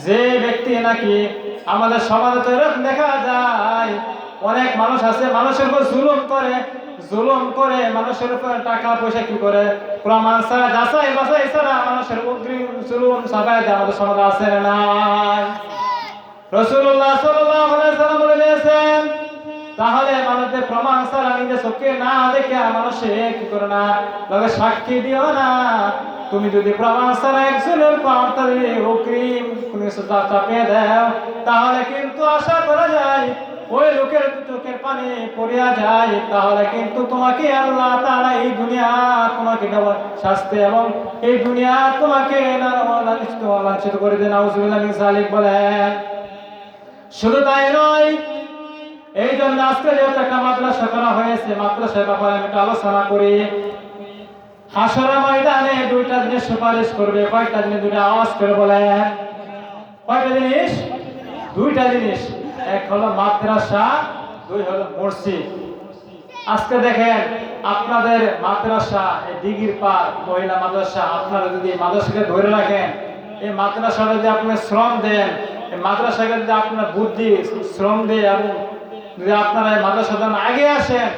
যে ব্যক্তি নাকি আমাদের সমাজে তো এরকম দেখা যায়, অনেক মানুষ আছে মানুষের উপর জুলুম করে মানুষের উপর টাকা পয়সা কি করে প্রমাণ ছাড়া, যাচাই বাছাই ছাড়া মানুষের অগ্রিম জুলুম চাপায় দেয়, আমাদের সমাজে আছে না নাই? রাসূলুল্লাহ সাল্লাল্লাহু আলাইহি সাল্লাম বলে দিয়েছেন, তাহলে মানুষদের প্রমাণ ছাড়া নিজে চোখে না দেখে মানুষে কি করে না লগে সাক্ষী দিও না। তুমি যদি প্রমাণ ছাড়া একজনের পাওয়াতে অগ্রিম কোনো কিছু চাপিয়ে দাও, তাহলে কিন্তু আশা করা যায় ওই লোকের চোখের পানি পড়িয়া যায়, তাহলে কিন্তু তোমাকে আল্লাহ তাআলা এই দুনিয়া তোমাকে শাস্তি এবং এই দুনিয়া তোমাকে লাঞ্ছিত করে দেন, নাউযুবিল্লাহি মিন যালিক বলেন। শুধু তাই নয়, এই জন্য আজকে যেহেতু একটা মাদ্রাসা করা হয়েছে, মাদ্রাসার ব্যাপারে আমি একটু আলোচনা করি। হাসরের ময়দানে দুইটা জিনিস সুপারিশ করবে, কয়টা জিনিস? দুইটা আওয়াজ করে বলেন, কয়টা জিনিস? দুইটা জিনিস। এক হলো মাদ্রাসা, দুই হলো মসজিদ। আজকে দেখেন আপনাদের মাদ্রাসা, এই দিঘির পার মহিলা মাদ্রাসা, আপনারা যদি মাদ্রাসাকে ধরে রাখেন, এই মাদ্রাসাটা যদি আপনি শ্রম দেন, এই মাদ্রাসাকে যদি আপনার বুদ্ধি শ্রম দেয় এবং যদি আপনারা এই মাদ্রাসা আগে আসেন,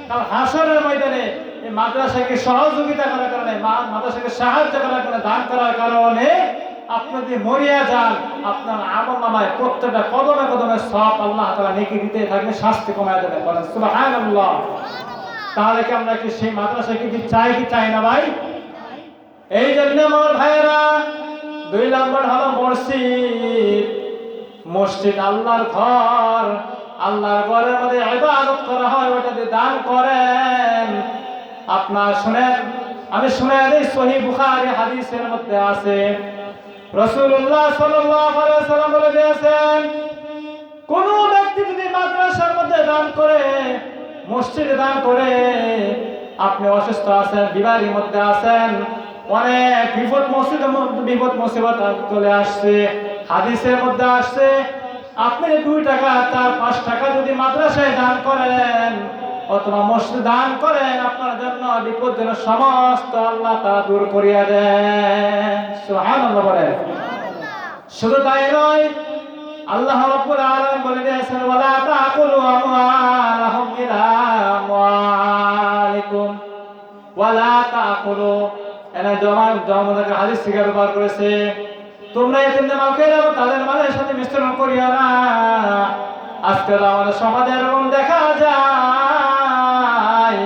তাহলে হাসরের ময়দানে এই মাদ্রাসাকে সহযোগিতা করার কারণে, মাদ্রাসাকে সাহায্য করার কারণে, দান করার কারণে আপনি যদি মরিয়া যান, আপনার আমলনামায় প্রত্যেকটা কদমে কদমে সব আল্লাহ তাআলা নেকি দিতে থাকবে, শাস্তি কমায় দেবেন, বলেন সুবহানাল্লাহ। তাহলে কি আমরা কি সেই মাদ্রাসাকে কি চাই না ভাই? এই জন্য আমার ভাইয়েরা, দুই নম্বর হলো মসজিদ। মসজিদ আল্লাহর ঘর, আল্লাহর ঘরের মধ্যে ইবাদত করা হয়, ওটাতে দান করেন। আপনার শুনেন, আমি শুনে দেই, সহিহ বুখারী হাদিসের মধ্যে আছে, রাসূলুল্লাহ সাল্লাল্লাহু আলাইহি সাল্লাম বলে দিয়েছেন, কোন ব্যক্তি যদি মাদ্রাসার মধ্যে দান করে, মসজিদে দান করে, আপনি অসুস্থ আছেন, বিমারির মধ্যে আছেন, অনেক বিপদ মুসিবত চলে আসছে, হাদিসের মধ্যে আসছে, আপনি 2 টাকা তার 5 টাকা যদি মাদ্রাসায় দান করেন অথবা মসজিদে দান করেন, আপনার জন্য বিপজ্জনক সমস্ত আল্লাহ তাআলা দূর করিয়া দেন, সুবহানাল্লাহ বলেন। শুধু তাই নয়, আল্লাহ রাব্বুল আলামিন বলে দিয়েছেন, ওয়ালা তাকুলু আমওয়ালাহুম ইলা আমওয়ালিকুম ওয়ালা তাকুলু, এনা জমাদার হাদিস থেকে ব্যবহার করেছে, তোমরা এতিমদের মাল খেয়ে যাবো, তাদের মালের সাথে মিশ্রণ করিও না। আজকে আমাদের সমাজে এরকম দেখা যায়,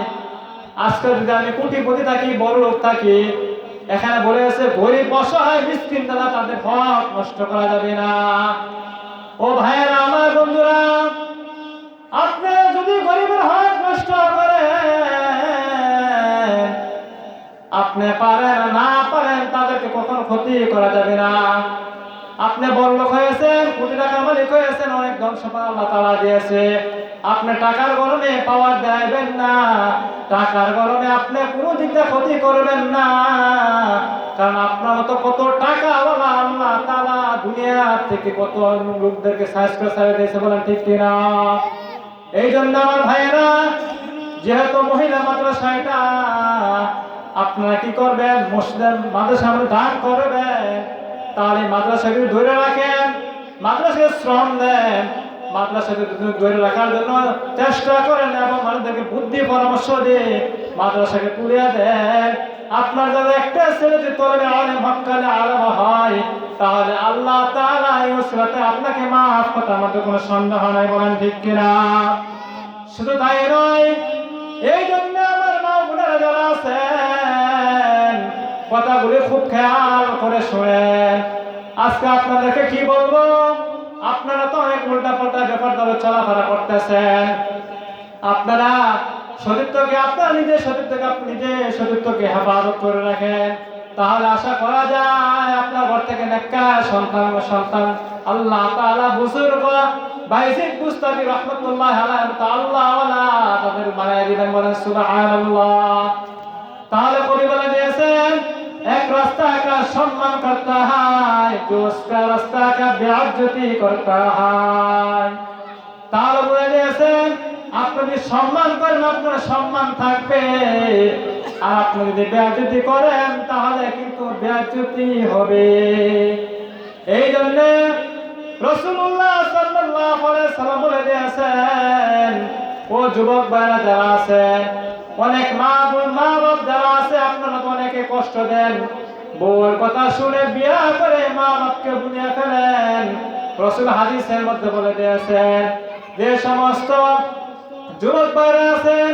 আজকে যদি আমি কোটিপতি থাকি, বড় লোক থাকি, এখানে বলে আছে গরিব অসহায় মিসকিন তারা, তাদের হক নষ্ট করা যাবে না। ও ভাইয়েরা আমার বন্ধুরা, আপনি যদি গরিবের হক নষ্ট করেন, আপনি পারেন না পারেন তাদেরকে কখনো ক্ষতি করা যাবে না। আপনি বড়লোক হয়েছেন, কোটি টাকার মালিক হয়েছেন, অনেক ধন সম্পদ আল্লাহ তাআলা দিয়েছে, আপনি টাকার গরমে পাওয়ার দেবেন না, টাকার গরমে আপনি কোনো দিক দিয়ে ক্ষতি করবেন না। কারণ আপনার মতো কত টাকাওয়ালা আল্লাহ তাআলা দুনিয়া থেকে কত লোকদেরকে সাইজ করে ছেড়ে দিয়েছে, বলেন ঠিক কিনা? এই জন্য আমার ভাইয়েরা, যেহেতু মহিলা মাদ্রাসা এটা, আপনারা কি করবেন? মসজিদের মাদ্রাসা দান করবেন, তাহলে মাদ্রাসাকে ধরে রাখেন, মাদ্রাসাকে শ্রম দেন, মাদ্রাসাকে ধরে রাখার জন্য চেষ্টা করেন এবং মানুষদেরকে বুদ্ধি পরামর্শ দিয়ে মাদ্রাসাকে তুলে দেন। আপনার যারা একটা ছেলে যদি তলবে আলেম হক্কালে আলেম হয়, তাহলে আল্লাহ তাআলা এই ওসিলাতে আপনাকে মাফ করার মধ্যে কোনো সন্দেহ নাই, বলেন ঠিক কিনা? শুধু তাই নয়, এই জন্য আমার মা বোনেরা যারা আছেন, কথাগুলি খুব খেয়াল করে শুনেন। আজকে আপনাদেরকে কি বলবো, আপনারা তো অনেক উল্টা পাল্টা ব্যাপার দ্বারা চলাফেরা করতেছেন। আপনারা সতীত্বকে, আপনার নিজের সতীত্বকে, আপনি নিজে সতীত্বকে হেফাজত করে রাখেন, তাহলে আশা করা যায় আপনার ঘর থেকে নেককার সন্তান আল্লাহ তাআলা বুজুর্গ বাইজিদ বুস্তামি রাহমাতুল্লাহ আলাইহি আল্লাহ ওয়ালা তাদের বানায় দিবেন, বলেন সুবহানাল্লাহ। তাহলে কবি বলে দিয়েছেন, एक रास्ता का सम्मान करता है जो उसका रास्ता का बेइज्जती करता है। তাহলে বলে দিয়েছেন, আপনি যদি সম্মান করেন আপনার সম্মান থাকবে, আর আপনি যদি বেইজ্জতি করেন তাহলে কিন্তু বেইজ্জতি হবে। এই জন্য রাসূলুল্লাহ সাল্লাল্লাহু আলাইহি সাল্লাম বলে দিয়েছেন, ও যুবক ভাইরা যারা আছেন, অনেক মা বাপ যারা আছে, আপনারা তো অনেকে কষ্ট দেন, বউর কথা শুনে বিয়া করে মা বাপকে বুঝিয়ে ফেলেন। রাসূল হাদিসের মধ্যে বলে দিয়েছেন, যে সমস্ত যুবক ভাইরা আছেন,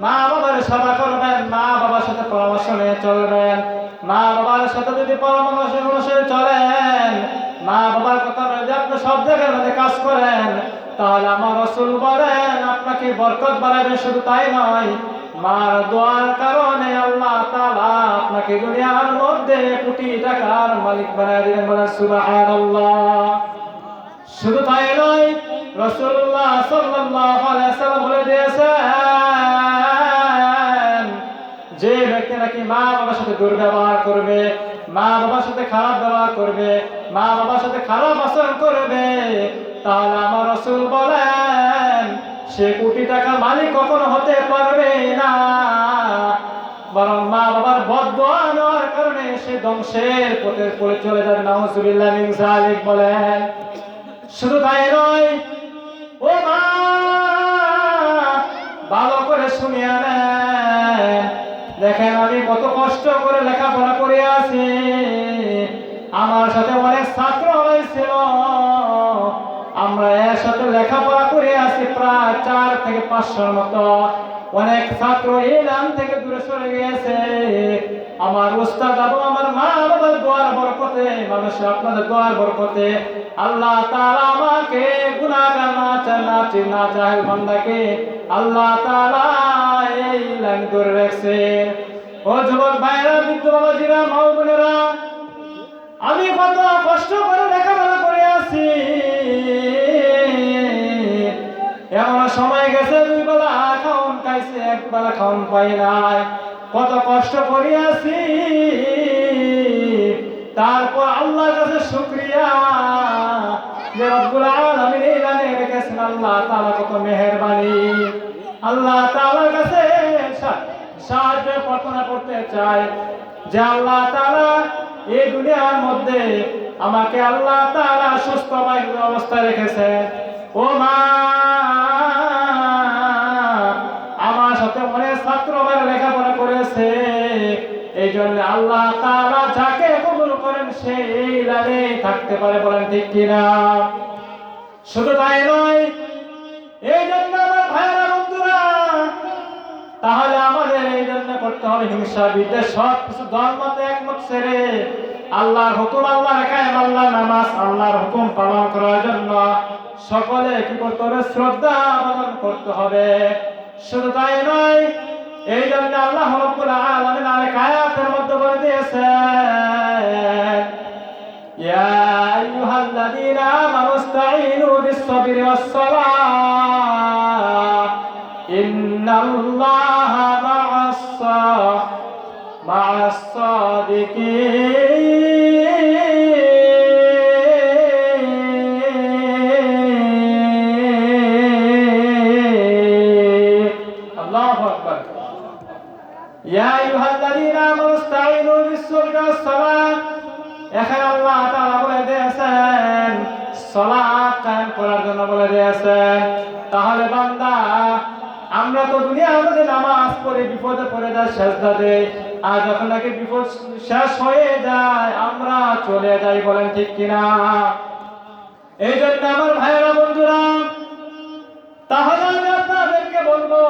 মা বাবার সেবা করবেন, মা বাবার সাথে পরামর্শ নিয়ে চলবেন, মা বাবার সাথে যদি পরামর্শ অনুসারে চলেন, মা বাবার কথা অনুযায়ী আপনি সব জায়গার মধ্যে কাজ করেন, তাহলে আমার রাসূল বলেন আপনাকে বরকত বাড়াবেন। শুধু তাই নয়, মার দোয়ার কারণে আল্লাহ তাআলা আপনাকে দুনিয়ার মধ্যে কোটি টাকার মালিক বানায় দিবেন, বলেন সুবহানাল্লাহ। শুধু তাই নয়, রাসূলুল্লাহ সাল্লাল্লাহু আলাইহি সাল্লাম বলে দিয়েছেন, যে ব্যক্তি নাকি মা বাবার সাথে দুর্ব্যবহার করবে, মা বাবার সাথে খারাপ ব্যবহার করবে, মা বাবার সাথে খারাপ আচরণ করবে, তাহলে আমার রাসূল বলেন সে কোটি টাকার মালিক কখনো হতে পারবে না, বরং মা বাবার বদদোয়া নেওয়ার কারণে সে ধ্বংসের পথে পড়ে চলে যাবে। নাউযুবিল্লাহ মিন যালিক বলেন। শুধু তাই নয়, ও মা, ভালো করে শুনিয়া নেন, দেখেন আমি কত কষ্ট করে লেখাপড়া করে আছি, আমার সাথে অনেক ছাত্র হয়েছিল, আমরা এর সাথে লেখাপড়া করে আছি প্রায় 4 থেকে 500 মতো। অনেক ছাত্র ইলম থেকে দূরে সরে গিয়েছে। আমার উস্তাদ এবং আমার মা বাবার দোয়ার বরকতে, মানুষের আপনাদের দোয়ার বরকতে আল্লাহ তাআলা আমাকে গুনাহগার না জাহেল বান্দাকে আল্লাহ তাআলা এই লাইন ধরে রাখছে। ও যুবক ভাইরা, বৃদ্ধ বাবাজিরা, মা বোনেরা, আমি কত কষ্ট করে লেখাপড়া করে আছি, এমন সময় গেছে 2 বেলা খাওন খাইছে, 1 বেলা খাওন পাই নাই, কত কষ্ট করে আছি। তারপর আল্লাহর কাছে শুকরিয়া যে রব্বুল আলামিন এই লাইনে রেখেছেন। আল্লাহ তাআলা কত মেহেরবানি। আল্লাহ তাআলার কাছে সাহায্য প্রার্থনা করতে চাই যে আল্লাহ তাআলা এই দুনিয়ার মধ্যে আমাকে আল্লাহ তাআলা সুস্থ অবস্থায় রেখেছে। ও মা, আমার সাথে অনেক ছাত্র ভাইরা লেখাপড়া করেছে, এই জন্য আল্লাহ তাআলা যাকে কবুল করেন সে এই লাইনে থাকতে পারে, বলেন ঠিক কিনা? শুধু তাই নয়, এই জন্য আমার ভাইরা বন্ধুরা, তাহলে আমাদের এই জন্য করতে হবে হিংসা বিদ্বেষ, সব কিছু ধর্মতে একমত ছেড়ে আল্লাহর হুকুম, আল্লাহর কায়েম, আল্লাহর নামাজ, আল্লাহর হুকুম পালন করার জন্য সকলে কি করতে হবে? শ্রদ্ধা পালন করতে হবে। শুধু তাই নয়, এই জন্য আল্লাহ রাব্বুল আলামিন আরেক আয়াতের মধ্যে বলে দিয়েছেন, ইয়া আইয়ুহাল্লাযীনা আমানু ইসতাঈনু বিস-সাবরি ওয়াস-সালাহ ইন্নাল্লাহা মা'আস-সাদিকীন। আল্লাহু আকবার। ইয়া আইয়ুহাল্লাযীনা আমানু ইসতাঈনু বিস-সাবরি ওয়াস-সালাহ, এখানে আল্লাহ তাআলা বলে দিয়েছেন সালাত কায়েম করার জন্য বলে দিয়েছেন। তাহলে বান্দা, আমরা তো দুনিয়ার মধ্যে নামাজ পড়ে বিপদে পড়ে যাই, সেজদা দেই, আর যখন নাকি বিপদ শেষ হয়ে যায় আমরা চলে যাই, বলেন ঠিক কিনা? এই জন্য আমার ভাইয়েরা, বন্ধুরা, তাহলে আমি আপনাদেরকে বলবো,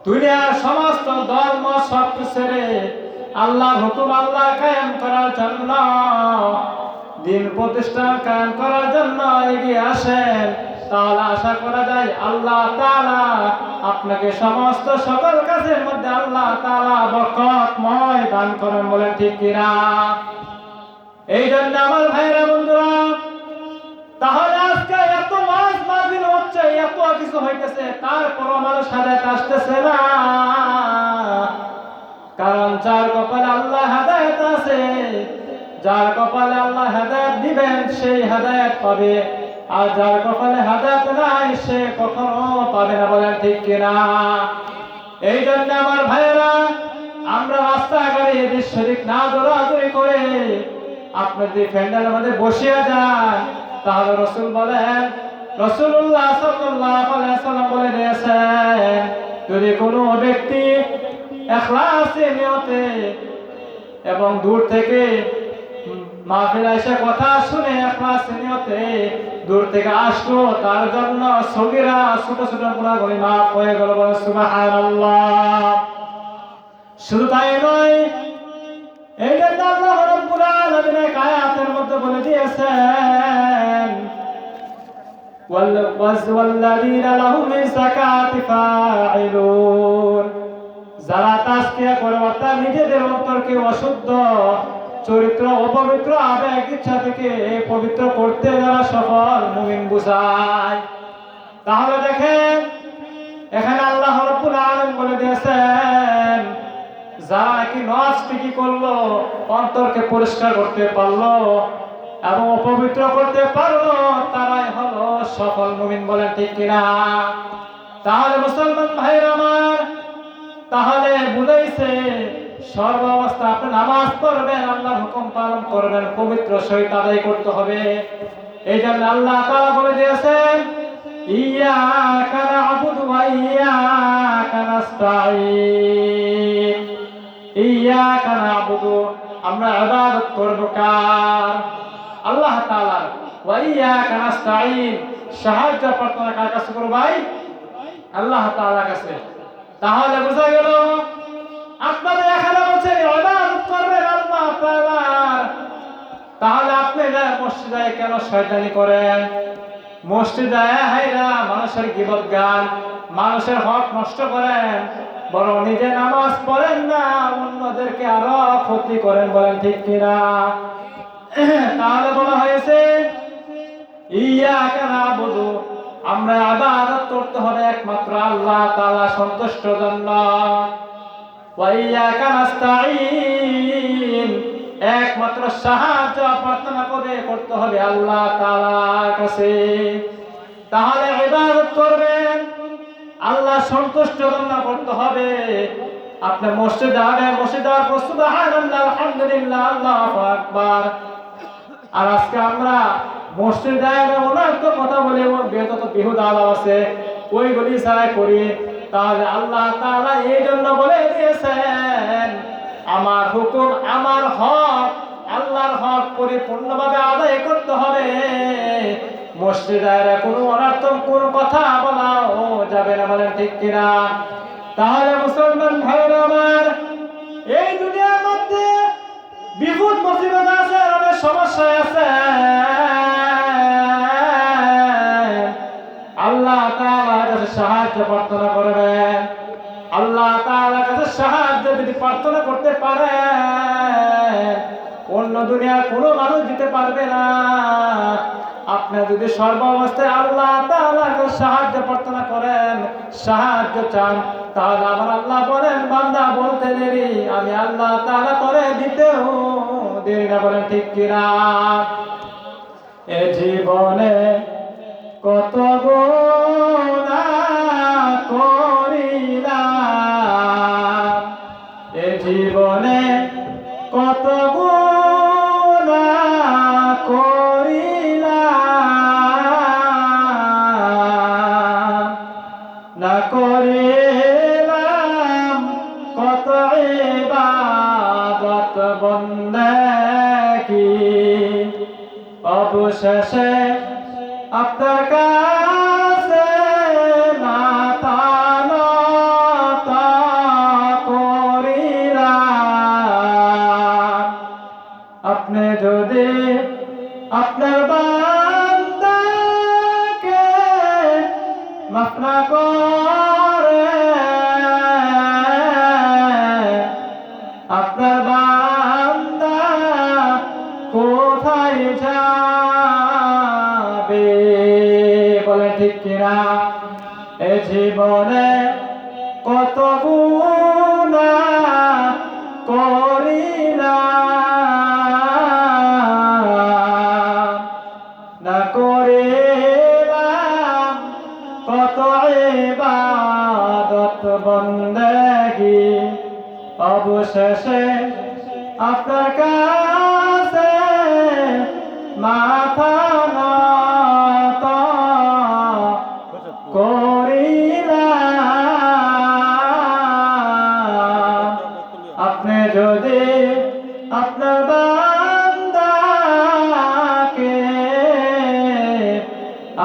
দুনিয়ার সমস্ত ধর্ম সব ছেড়ে আল্লাহর হুকুম, আল্লাহ কায়েম করার জন্য, দিন প্রতিষ্ঠা কায়েম করার জন্য এগিয়ে আসেন। তাহলে আশা করা যায় আল্লাহ তাআলা আপনাকে সমস্ত সকল কাজের মধ্যে আল্লাহ তাআলা বরকতময় দান করেন, বলেন ঠিক কিনা? এই জন্য আমার ভাইরা, বন্ধুরা, তাহলে আজকে এত ওয়াজ মাহফিল হচ্ছে, এত কিছু হইতেছে, তারপরও মানুষ হেদায়েত আসতেছে না। কারণ যার কপালে আল্লাহ হেদায়েত আছে, যার কপালে আল্লাহ হেদায়েত দিবেন, সেই হেদায়েত পাবে, আর যার কপালে হেদায়েত নাই সে কখনো পাবে না, বলেন ঠিক কিনা? এই জন্য আমার ভাইয়েরা, আমরা রাস্তাঘাটে এদিক সেদিক না দৌড়াদৌড়ি করে আপনি যদি প্যান্ডেলের মধ্যে বসিয়া যান, তাহলে রাসূল বলেন, রাসূলুল্লাহ সাল্লাল্লাহু আলাইহি ওয়াসাল্লাম বলে দিয়েছেন, যদি কোনো ব্যক্তি ইখলাসে নিয়তে এবং দূর থেকে মাহফিলে এসে কথা শুনে ইখলাসে নিয়তে দূর থেকে আসলো, তার জন্য সগীরা ছোট ছোট গুনাহগুলি মাফ হয়ে গেল, বলেন সুবহানাল্লাহ। শুধু তাই নয়, এই জন্য আল্লাহ রাব্বুল আলামিন এক আয়াতের মধ্যে বলে দিয়েছেন, ওয়াল্লাযীনা লাহুম লিযাকাতি ফাঈলুন, যারা তাসকিয়া করে অর্থাৎ নিজেদের অন্তরকে অশুদ্ধ চরিত্র, অপবিত্র আবেগ ইচ্ছা থেকে পবিত্র করতে যারা সফল মুমিন বুঝায়। তাহলে দেখেন, এখানে আল্লাহ রাব্বুল আলামিন বলে দিয়েছেন, যারা নাকি নফসকে কি করলো, অন্তরকে পরিষ্কার করতে পারলো এবং অপবিত্র করতে পারলো, তারাই হলো সফল মুমিন, বলেন ঠিক কিনা? তাহলে মুসলমান ভাইরা আমার, তাহলে বুঝাইছে সর্ব অবস্থা আপনি নামাজ পড়বেন, আল্লাহর হুকুম পালন করবেন, পবিত্র সহিত আদায় করতে হবে। এই জন্য আল্লাহ তাআলা বলে দিয়েছেন, ইয়াকা না'বুদু ওয়া ইয়াকা নাস্তাঈন। ইয়াকা না'বুদু, আমরা ইবাদত করব কার? আল্লাহ তাআলার। ওয়া ইয়াকা নাস্তাঈন, সাহায্য প্রার্থনা কার কাছে করব ভাই? আল্লাহ তাআলার কাছে। তাহলে বোঝা গেল আপনাদের এখানে বলছে ইবাদত করবেন আল্লাহ তাআলার। তাহলে আপনি মসজিদে কেন শয়তানি করেন? মসজিদে হাইরা মানুষের গীবত গান, মানুষের হক নষ্ট করেন, বরং নিজে নামাজ পড়েন না, অন্যদেরকে আরো ক্ষতি করেন, বলেন ঠিক কিনা? তাহলে বলা হয়েছে ইয়াকা না'বুদু, আমরা ইবাদত করতে হবে একমাত্র আল্লাহ তাআলা সন্তুষ্টর জন্য। ওয়া ইয়াকা নাস্তাঈন, একমাত্র সাহায্য প্রার্থনা করে করতে হবে আল্লাহ তাআলার কাছে। তাহলে ইবাদত করবেন, আল্লাহ সন্তুষ্টর জন্য করতে হবে। আপনি মসজিদে যাবেন, মসজিদে যাওয়ার পর সুবহানাল্লাহ, আলহামদুলিল্লাহ, আল্লাহু আকবার। আর আজকে আমরা মসজিদে যাই না, ওনার তো কথা বলে বেদত বিহুদা আলাপ আছে, ওইগুলি ছাড়াই করি। তাহলে আল্লাহ তাআলা এই জন্য বলে দিয়েছেন, আমার হুকুম, আমার হক, আল্লাহর হক পরিপূর্ণভাবে আদায় করতে হবে। মসজিদে কোনো অনর্থক কোনো কথা বলাও যাবে না, বলেন ঠিক কিনা? তাহলে মুসলমান ভাইরা আমার, এই দুনিয়ার মধ্যে বিপদ মুসিবত আছে, অনেক সমস্যা আছে, আল্লাহ তাআলার কাছে সাহায্য প্রার্থনা করবেন। আল্লাহ তাআলার কাছে সাহায্য যদি প্রার্থনা করতে পারেন, অন্য দুনিয়ার কোনো মানুষ দিতে পারবে না। আপনি যদি সর্বাবস্থায় আল্লাহ তাআলার কাছে সাহায্য প্রার্থনা করেন, সাহায্য চান, তাহলে আমার আল্লাহ বলেন, বান্দা বলতে দেরি, আমি আল্লাহ তাআলা করে দিতেও দেরি না। বলেন ঠিক কিনা? এ জীবনে কত গুনাহ করিলাম, এ জীবনে কত গুনাহ করিলাম, না করিলাম কত ইবাদত বন্দেগি, অবশেষে আপনার কাছে মাথা নত করিলাম। আপনি যদি আপনার বান্দাকে মাফ না করে, আপনার বান্দা কোথায় যাবে? বলেন ঠিক কিনা? এ জীবনে কত গুনাহ করিলাম, না করিলাম কত ইবাদত বন্দেগি, অবশেষে আপনার কাছে মাথা নত করিলাম। আপনি যদি আপনার বান্দাকে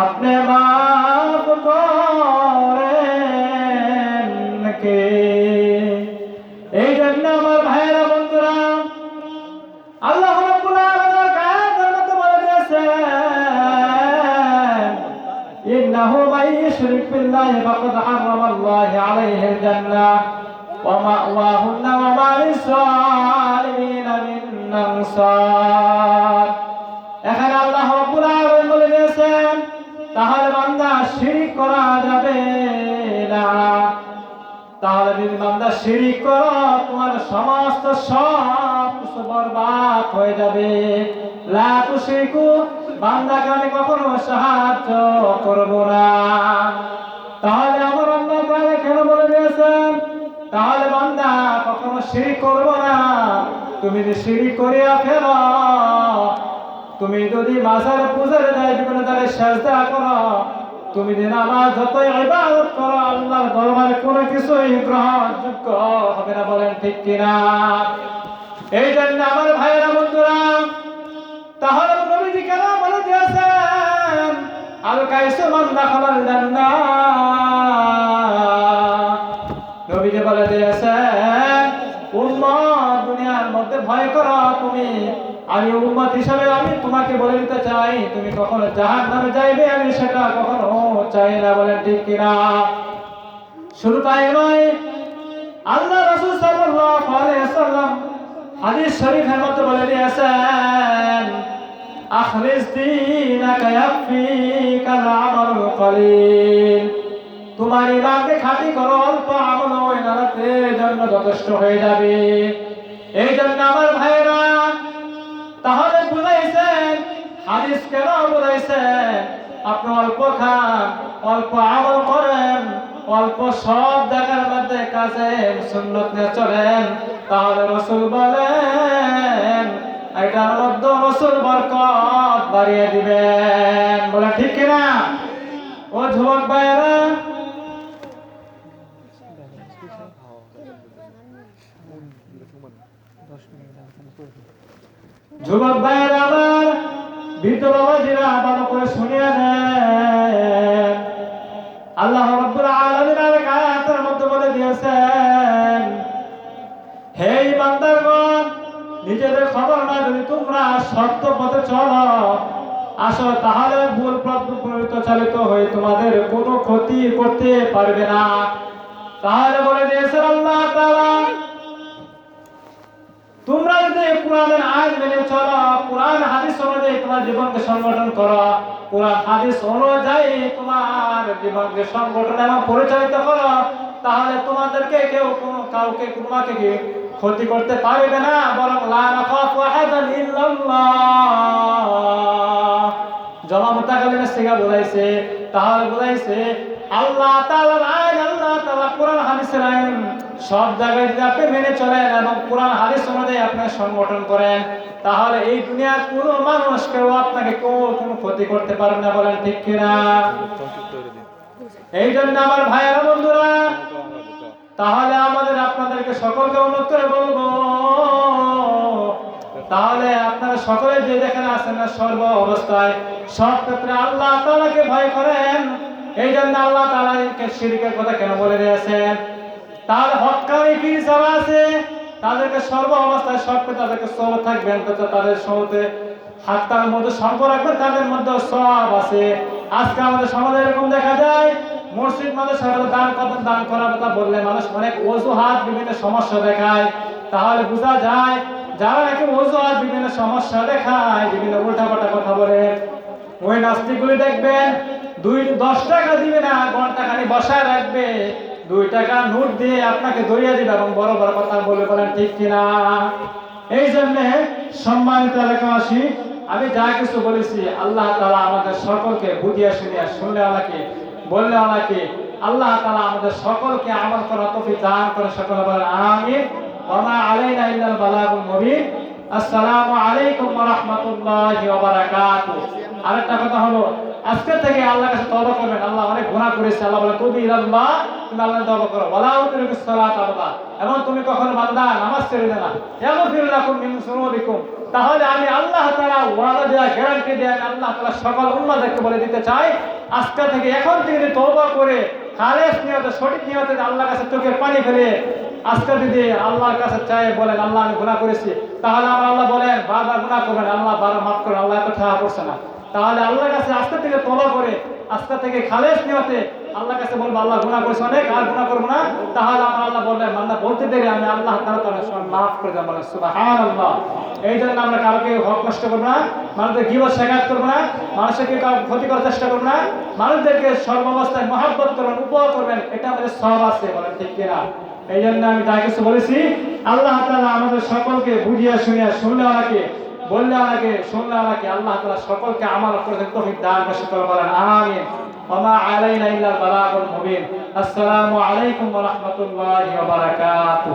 আপনি মাফ করেন কে? এই জন্য আমার ভাইয়েরা, বন্ধুরা, আল্লাহ রাব্বুল আলামিন কায়েতের মধ্যে বলে দিয়েছেন, ইন্নাহু মান ইউশরিক বিল্লাহি ফাকাদ হারামাল্লাহু আলাইহিল জান্নাহ ওয়া মাওয়াহুন নার ওয়া মা লিস-সালিমিনা মিন আনসার। এখানে আল্লাহ রাব্বুল আলামিন বলে দিয়েছেন, তাহলে বান্দা শিরক করা যাবে না। তাহলে যদি বান্দা শিরক করো, তোমার সমস্ত সব কিছু বরবাদ হয়ে যাবে। লা তুশরিকু, বান্দাকে আমি কখনো সাহায্য করব না। তাহলে আমার আল্লাহ তাআলা কেন বলে দিয়েছেন, তাহলে বান্দা কখনো শিরক করব না। তুমি যদি শিরক করিয়া ফেলো, তুমি যদি মাজার পূজারে যায়, বিভিন্ন জায়গায় সিজদা করো, তুমি যদি নামাজ যতই ইবাদত করো, আল্লাহর দরবারে কোনো কিছুই গ্রহণযোগ্য হবে না। বলেন ঠিক কিনা? এই জন্য আমার ভাইয়েরা, বন্ধুরা, তাহলে নবীজি কেন বলে দিয়েছেন, আল কাইসু মান দাখালাল জান্নাহ? নবীজি বলে দিয়েছেন, উম্মত, দুনিয়ার মধ্যে ভয় করো তুমি। আমি উম্মত হিসাবে আমি তোমাকে বলে দিতে চাই, তুমি কখনো জাহান্নামে যাইবে, আমি সেটা কখনো চাই না। বলেন ঠিক কিনা? শুধু তাই নয়, আল্লাহ রাসূল সাল্লাল্লাহু আলাইহি ওয়াসাল্লাম হাদিস শরীফের মধ্যে বলে দিয়েছেন, আখলিস দীনাকা ইয়াকফিকাল আমালুল কলিল। তোমার ইমানকে খাঁটি করো, অল্প আমল ওই নারাতের জন্য যথেষ্ট হয়ে যাবে। এই জন্য আমার ভাইরা, তাহলে বুঝাইছেন, হাদিস কেন বুঝাইছেন, আপনি অল্প খান, অল্প আমল করেন, অল্প সব জায়গার মধ্যে কাজে সুন্নত নিয়ে চলেন, তাহলে রাসূল বলেন, এটার মধ্যে রাসূল বরকত বাড়িয়ে দিবেন। বলে ঠিক কিনা? ও যুবক ভাইরা, যুবক ভাইরা আমার, বৃদ্ধ বাবাজিরা, ভালো করে শুনিয়ে নেন। আল্লাহ রাব্বুল আলামিন আয়াতের মধ্যে বলে দিয়েছেন, হে বান্দাগণ, নিজেদের খবর না যদি তোমরা সত্য পথে চলো আসো, তাহলে ভুল পথ চালিত হয়ে তোমাদের কোনো ক্ষতি করতে পারবে না। তাহলে বলে দিয়েছেন আল্লাহ তাআলা, তোমরা যদি কোরআনের আইন মেনে চলো, কোরআন হাদিস অনুযায়ী তোমার জীবনকে সংগঠন করো, কোরআন হাদিস অনুযায়ী তোমার জীবনকে সংগঠন এবং পরিচালিত করো, তাহলে তোমাদেরকে কেউ কাউকে তোমাকে কি ক্ষতি করতে পারবে না, বরং লা নাখাফু আহাদান ইল্লাল্লাহ। জমা মুতাকাল্লিমের সিগা বোঝাইছে, তাহলে বোঝাইছে আল্লাহ তাআলার আইন, আল্লাহ তাআলা কোরআন হাদিসের আইন সব জায়গায় যদি আপনি মেনে চলেন এবং কোরআন হাদিস অনুযায়ী আপনি সংগঠন করেন, তাহলে এই দুনিয়ার কোনো মানুষ কেউ আপনাকে কোনো ক্ষতি করতে পারবে না। বলেন ঠিক কিনা? এই জন্য আমার ভাইয়েরা বন্ধুরা, তাহলে আমাদের আপনাদেরকে সকলকে অনুরোধ করে বলবো, তাহলে আপনারা সকলে যে যেখানে আছেন না, সর্ব অবস্থায় সব ক্ষেত্রে আল্লাহ তাআলাকে ভয় করেন। এই জন্য আল্লাহ তাআলাকে শিরকের কথা কেন বলে দিয়েছেন? তার হক্কানি পীর যারা আছে তাদেরকে সর্ব অবস্থায় সব তাদেরকে সওয়াব থাকবেন, তো তাদের সাথে হাত্তার মধ্যে সম্পর্ক রাখবেন, তাদের মধ্যে সওয়াব আছে। আজকে আমাদের সমাজে এরকম দেখা যায়, মসজিদ মাদ্রাসার দান করার কথা বললে মানুষ অনেক অজুহাত বিভিন্ন সমস্যা দেখায়। তাহলে বোঝা যায় যারা নাকি অজুহাত বিভিন্ন সমস্যা দেখায়, বিভিন্ন উল্টাপাল্টা কথা বলে, ওই নাস্তিকগুলি দেখবেন 10 টাকা দিবে না, ঘন্টাখানি বসায় রাখবে, 2 টাকা নোট দিয়ে আপনাকে দরিয়া দিবে এবং বড় বড় কথা বলে। বলেন ঠিক কিনা? এই জন্য সম্মানিত এলাকাবাসী, আমি যা কিছু বলেছি আল্লাহ তাআলা আমাদের সকলকে বুঝিয়ে শুনিয়ে শুনলে ওনাকে বললে ওনাকে আল্লাহ তাআলা আমাদের সকলকে আমল করার তৌফিক দান করে। সকলে বলেন আমিন। ওয়া মা আলাইনা ইল্লাল বালাগুল মুবিন। আসসালামু আলাইকুম ওয়া রাহমাতুল্লাহি ওয়া বারাকাতুহু। আরেকটা কথা হলো, আজকে থেকে আল্লাহর কাছে তওবা করবেন। আল্লাহ অনেক গুনাহ করেছে, আল্লাহ বলে তুবি ইলাল্লাহ, তুমি আল্লাহর তওবা করো, ওয়ালা তুরিকুস সালাত আবাদা, এবং তুমি কখনো বান্দা নামাজ ছেড়ে দেনা, ইয়াগফির লাকুম মিন যুনুবিকুম। তাহলে আমি আল্লাহ তাআলা ওয়াদা দেয়া, গ্যারান্টি দেয়া আল্লাহ তাআলা সকল উম্মাহদেরকে বলে দিতে চাই, আজকে থেকে এখন থেকে যদি তওবা করে খালেস নিয়তে সঠিক নিয়তে আল্লাহর কাছে চোখের পানি ফেলে আজকে যদি আল্লাহর কাছে চাই বলেন আল্লাহ আমি গুনাহ করেছি, তাহলে আমার আল্লাহ বলেন বারবার গুনাহ করবেন, আল্লাহ বারবার মাফ করেন, আল্লাহ এত ঠাহা করছে না। তাহলে আল্লাহর কাছে আজকে থেকে তওবা করে আজকে থেকে খালেস নিয়তে আল্লাহর কাছে বলবো আল্লাহ গুনাহ করেছি অনেক, আর গুনাহ করব না, তাহলে আমার আল্লাহ বলবেন বান্দা বলতে দেরি আমি আল্লাহ তাআলা তার মাফ করে দেব। বলেন সুবহানাল্লাহ। এই জন্য আমরা কাউকে হক নষ্ট করব না, মানুষদের গীবত শিকায়ত করব না, মানুষকে কাউ ক্ষতি করার চেষ্টা করব না, মানুষদেরকে সর্বাবস্থায় মহব্বত করবেন, উপকার করবেন, এটা আমাদের সওয়াব আছে। বলেন ঠিক কিনা? এই জন্য আমি যা কিছু বলেছি আল্লাহ তাআলা আমাদের সকলকে বুঝিয়ে শুনিয়ে শুনলে ওনাকে বললে ওনাকে শুনলে ওনাকে আল্লাহ তাআলা সকলকে আমল করতে তৌফিক দান করে। বলেন আমিন। ওয়া মা আলাইনা ইল্লাল বালাগুল মুবিন। আসসালামু আলাইকুম ওয়া রাহমাতুল্লাহি ওয়া বারাকাতুহু।